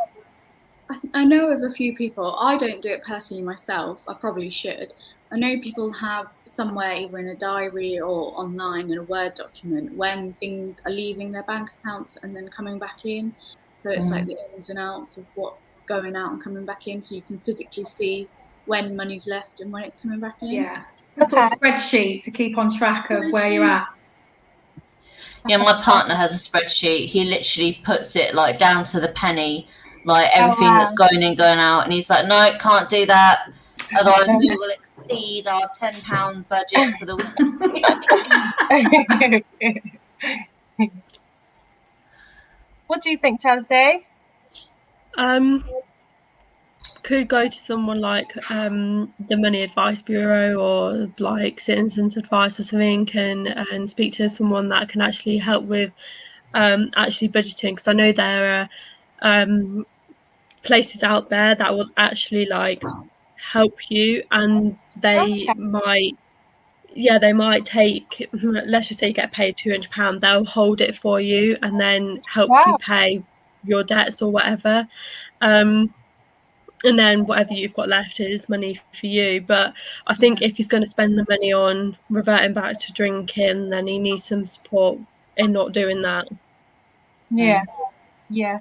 I know of a few people. I don't do it personally myself. I probably should. I know people have somewhere, either in a diary or online in a Word document, when things are leaving their bank accounts and then coming back in. So it's like the ins and outs of what's going out and coming back in, so you can physically see when money's left and when it's coming back in. Yeah, a sort of spreadsheet to keep on track of where you're at. Yeah, my partner has a spreadsheet. He literally puts it like down to the penny, like everything that's going in, going out, and he's like, no, can't do that, otherwise we will exceed our £10 budget for the week. What do you think, Chelsea? Could go to someone like the Money Advice Bureau or like Citizens Advice or something, and speak to someone that can actually help with actually budgeting, because I know there are places out there that will actually like help you, and they might take, let's just say you get paid £200, they'll hold it for you and then help you pay your debts or whatever, and then whatever you've got left is money for you. But I think if he's going to spend the money on reverting back to drinking, then he needs some support in not doing that. Yeah.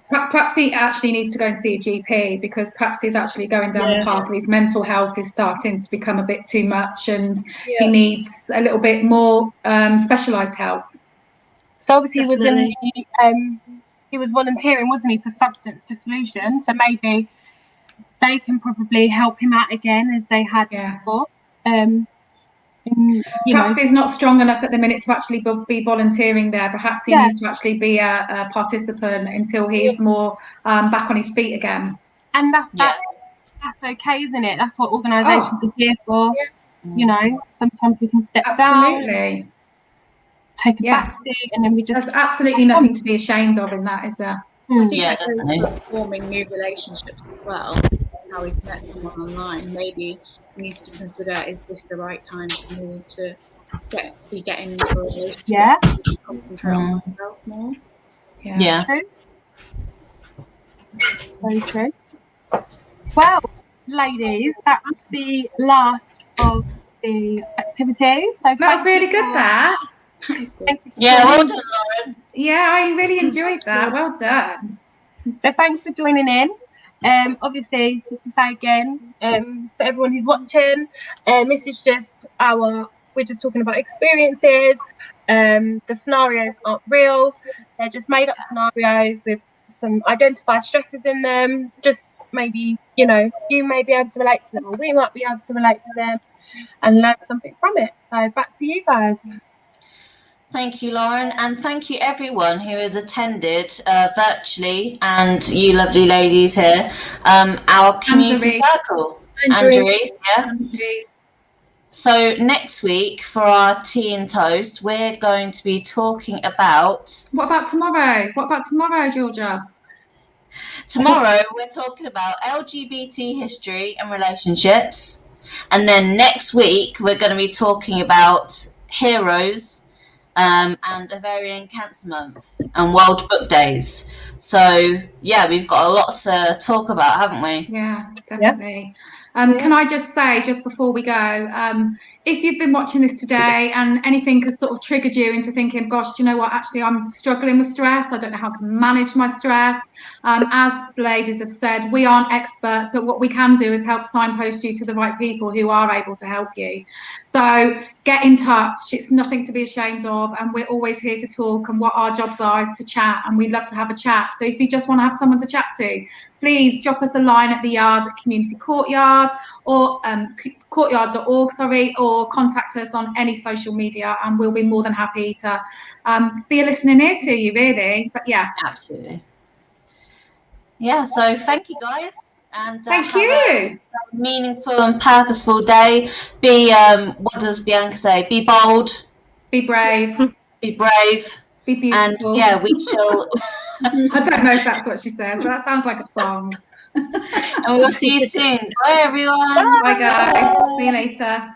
Perhaps he actually needs to go and see a GP, because perhaps he's actually going down the path of his mental health is starting to become a bit too much, and he needs a little bit more specialised help. So obviously he was volunteering, wasn't he, for Substance to Solution? So maybe they can probably help him out again as they had before. Perhaps he's not strong enough at the minute to actually be volunteering there. Perhaps he needs to actually be a participant until he's more back on his feet again. And that's okay, isn't it? That's what organisations are here for. You know, sometimes we can step down, take a back seat, and then we just... There's absolutely nothing to be ashamed of in that, is there? I think that goes for forming new relationships as well. How he's met someone online, maybe he needs to consider, is this the right time for me to be getting into a relationship? Yeah. Concentrate on myself more. Yeah. True. Very true. Well, ladies, that was the last of the activity. So that was really good, that. Yeah, well done, Lauren. Yeah, I really enjoyed that. Well done. So thanks for joining in. Obviously, just to say again, so everyone who's watching, this is just we're just talking about experiences. The scenarios aren't real. They're just made up scenarios with some identified stresses in them. Just maybe, you may be able to relate to them, or we might be able to relate to them and learn something from it. So back to you guys. Thank you, Lauren, and thank you everyone who has attended virtually, and you lovely ladies here, our community circle. Andrews, So next week for our tea and toast, we're going to be talking about... What about tomorrow? What about tomorrow, Georgia? Tomorrow we're talking about LGBT history and relationships, and then next week we're going to be talking about heroes, and Ovarian Cancer Month and World Book Days. So yeah, we've got a lot to talk about, haven't we? Yeah, definitely. Can I just say, just before we go, if you've been watching this today and anything has sort of triggered you into thinking, gosh, do you know what, actually I'm struggling with stress, I don't know how to manage my stress, as the ladies have said, we aren't experts, but what we can do is help signpost you to the right people who are able to help you. So get in touch. It's nothing to be ashamed of, and we're always here to talk, and what our jobs are is to chat, and we'd love to have a chat. So if you just want to have someone to chat to, please drop us a line at the Yard at Community Courtyard, or courtyard.org, or contact us on any social media, and we'll be more than happy to be a listening ear to you, really. But yeah, absolutely. Yeah, so thank you guys, and thank have you. A meaningful and purposeful day. Be what does Bianca say? Be bold, be brave, be brave, be beautiful. And yeah, we shall. I don't know if that's what she says, but that sounds like a song. And we'll see you soon. Bye, everyone. Bye, guys. See you later.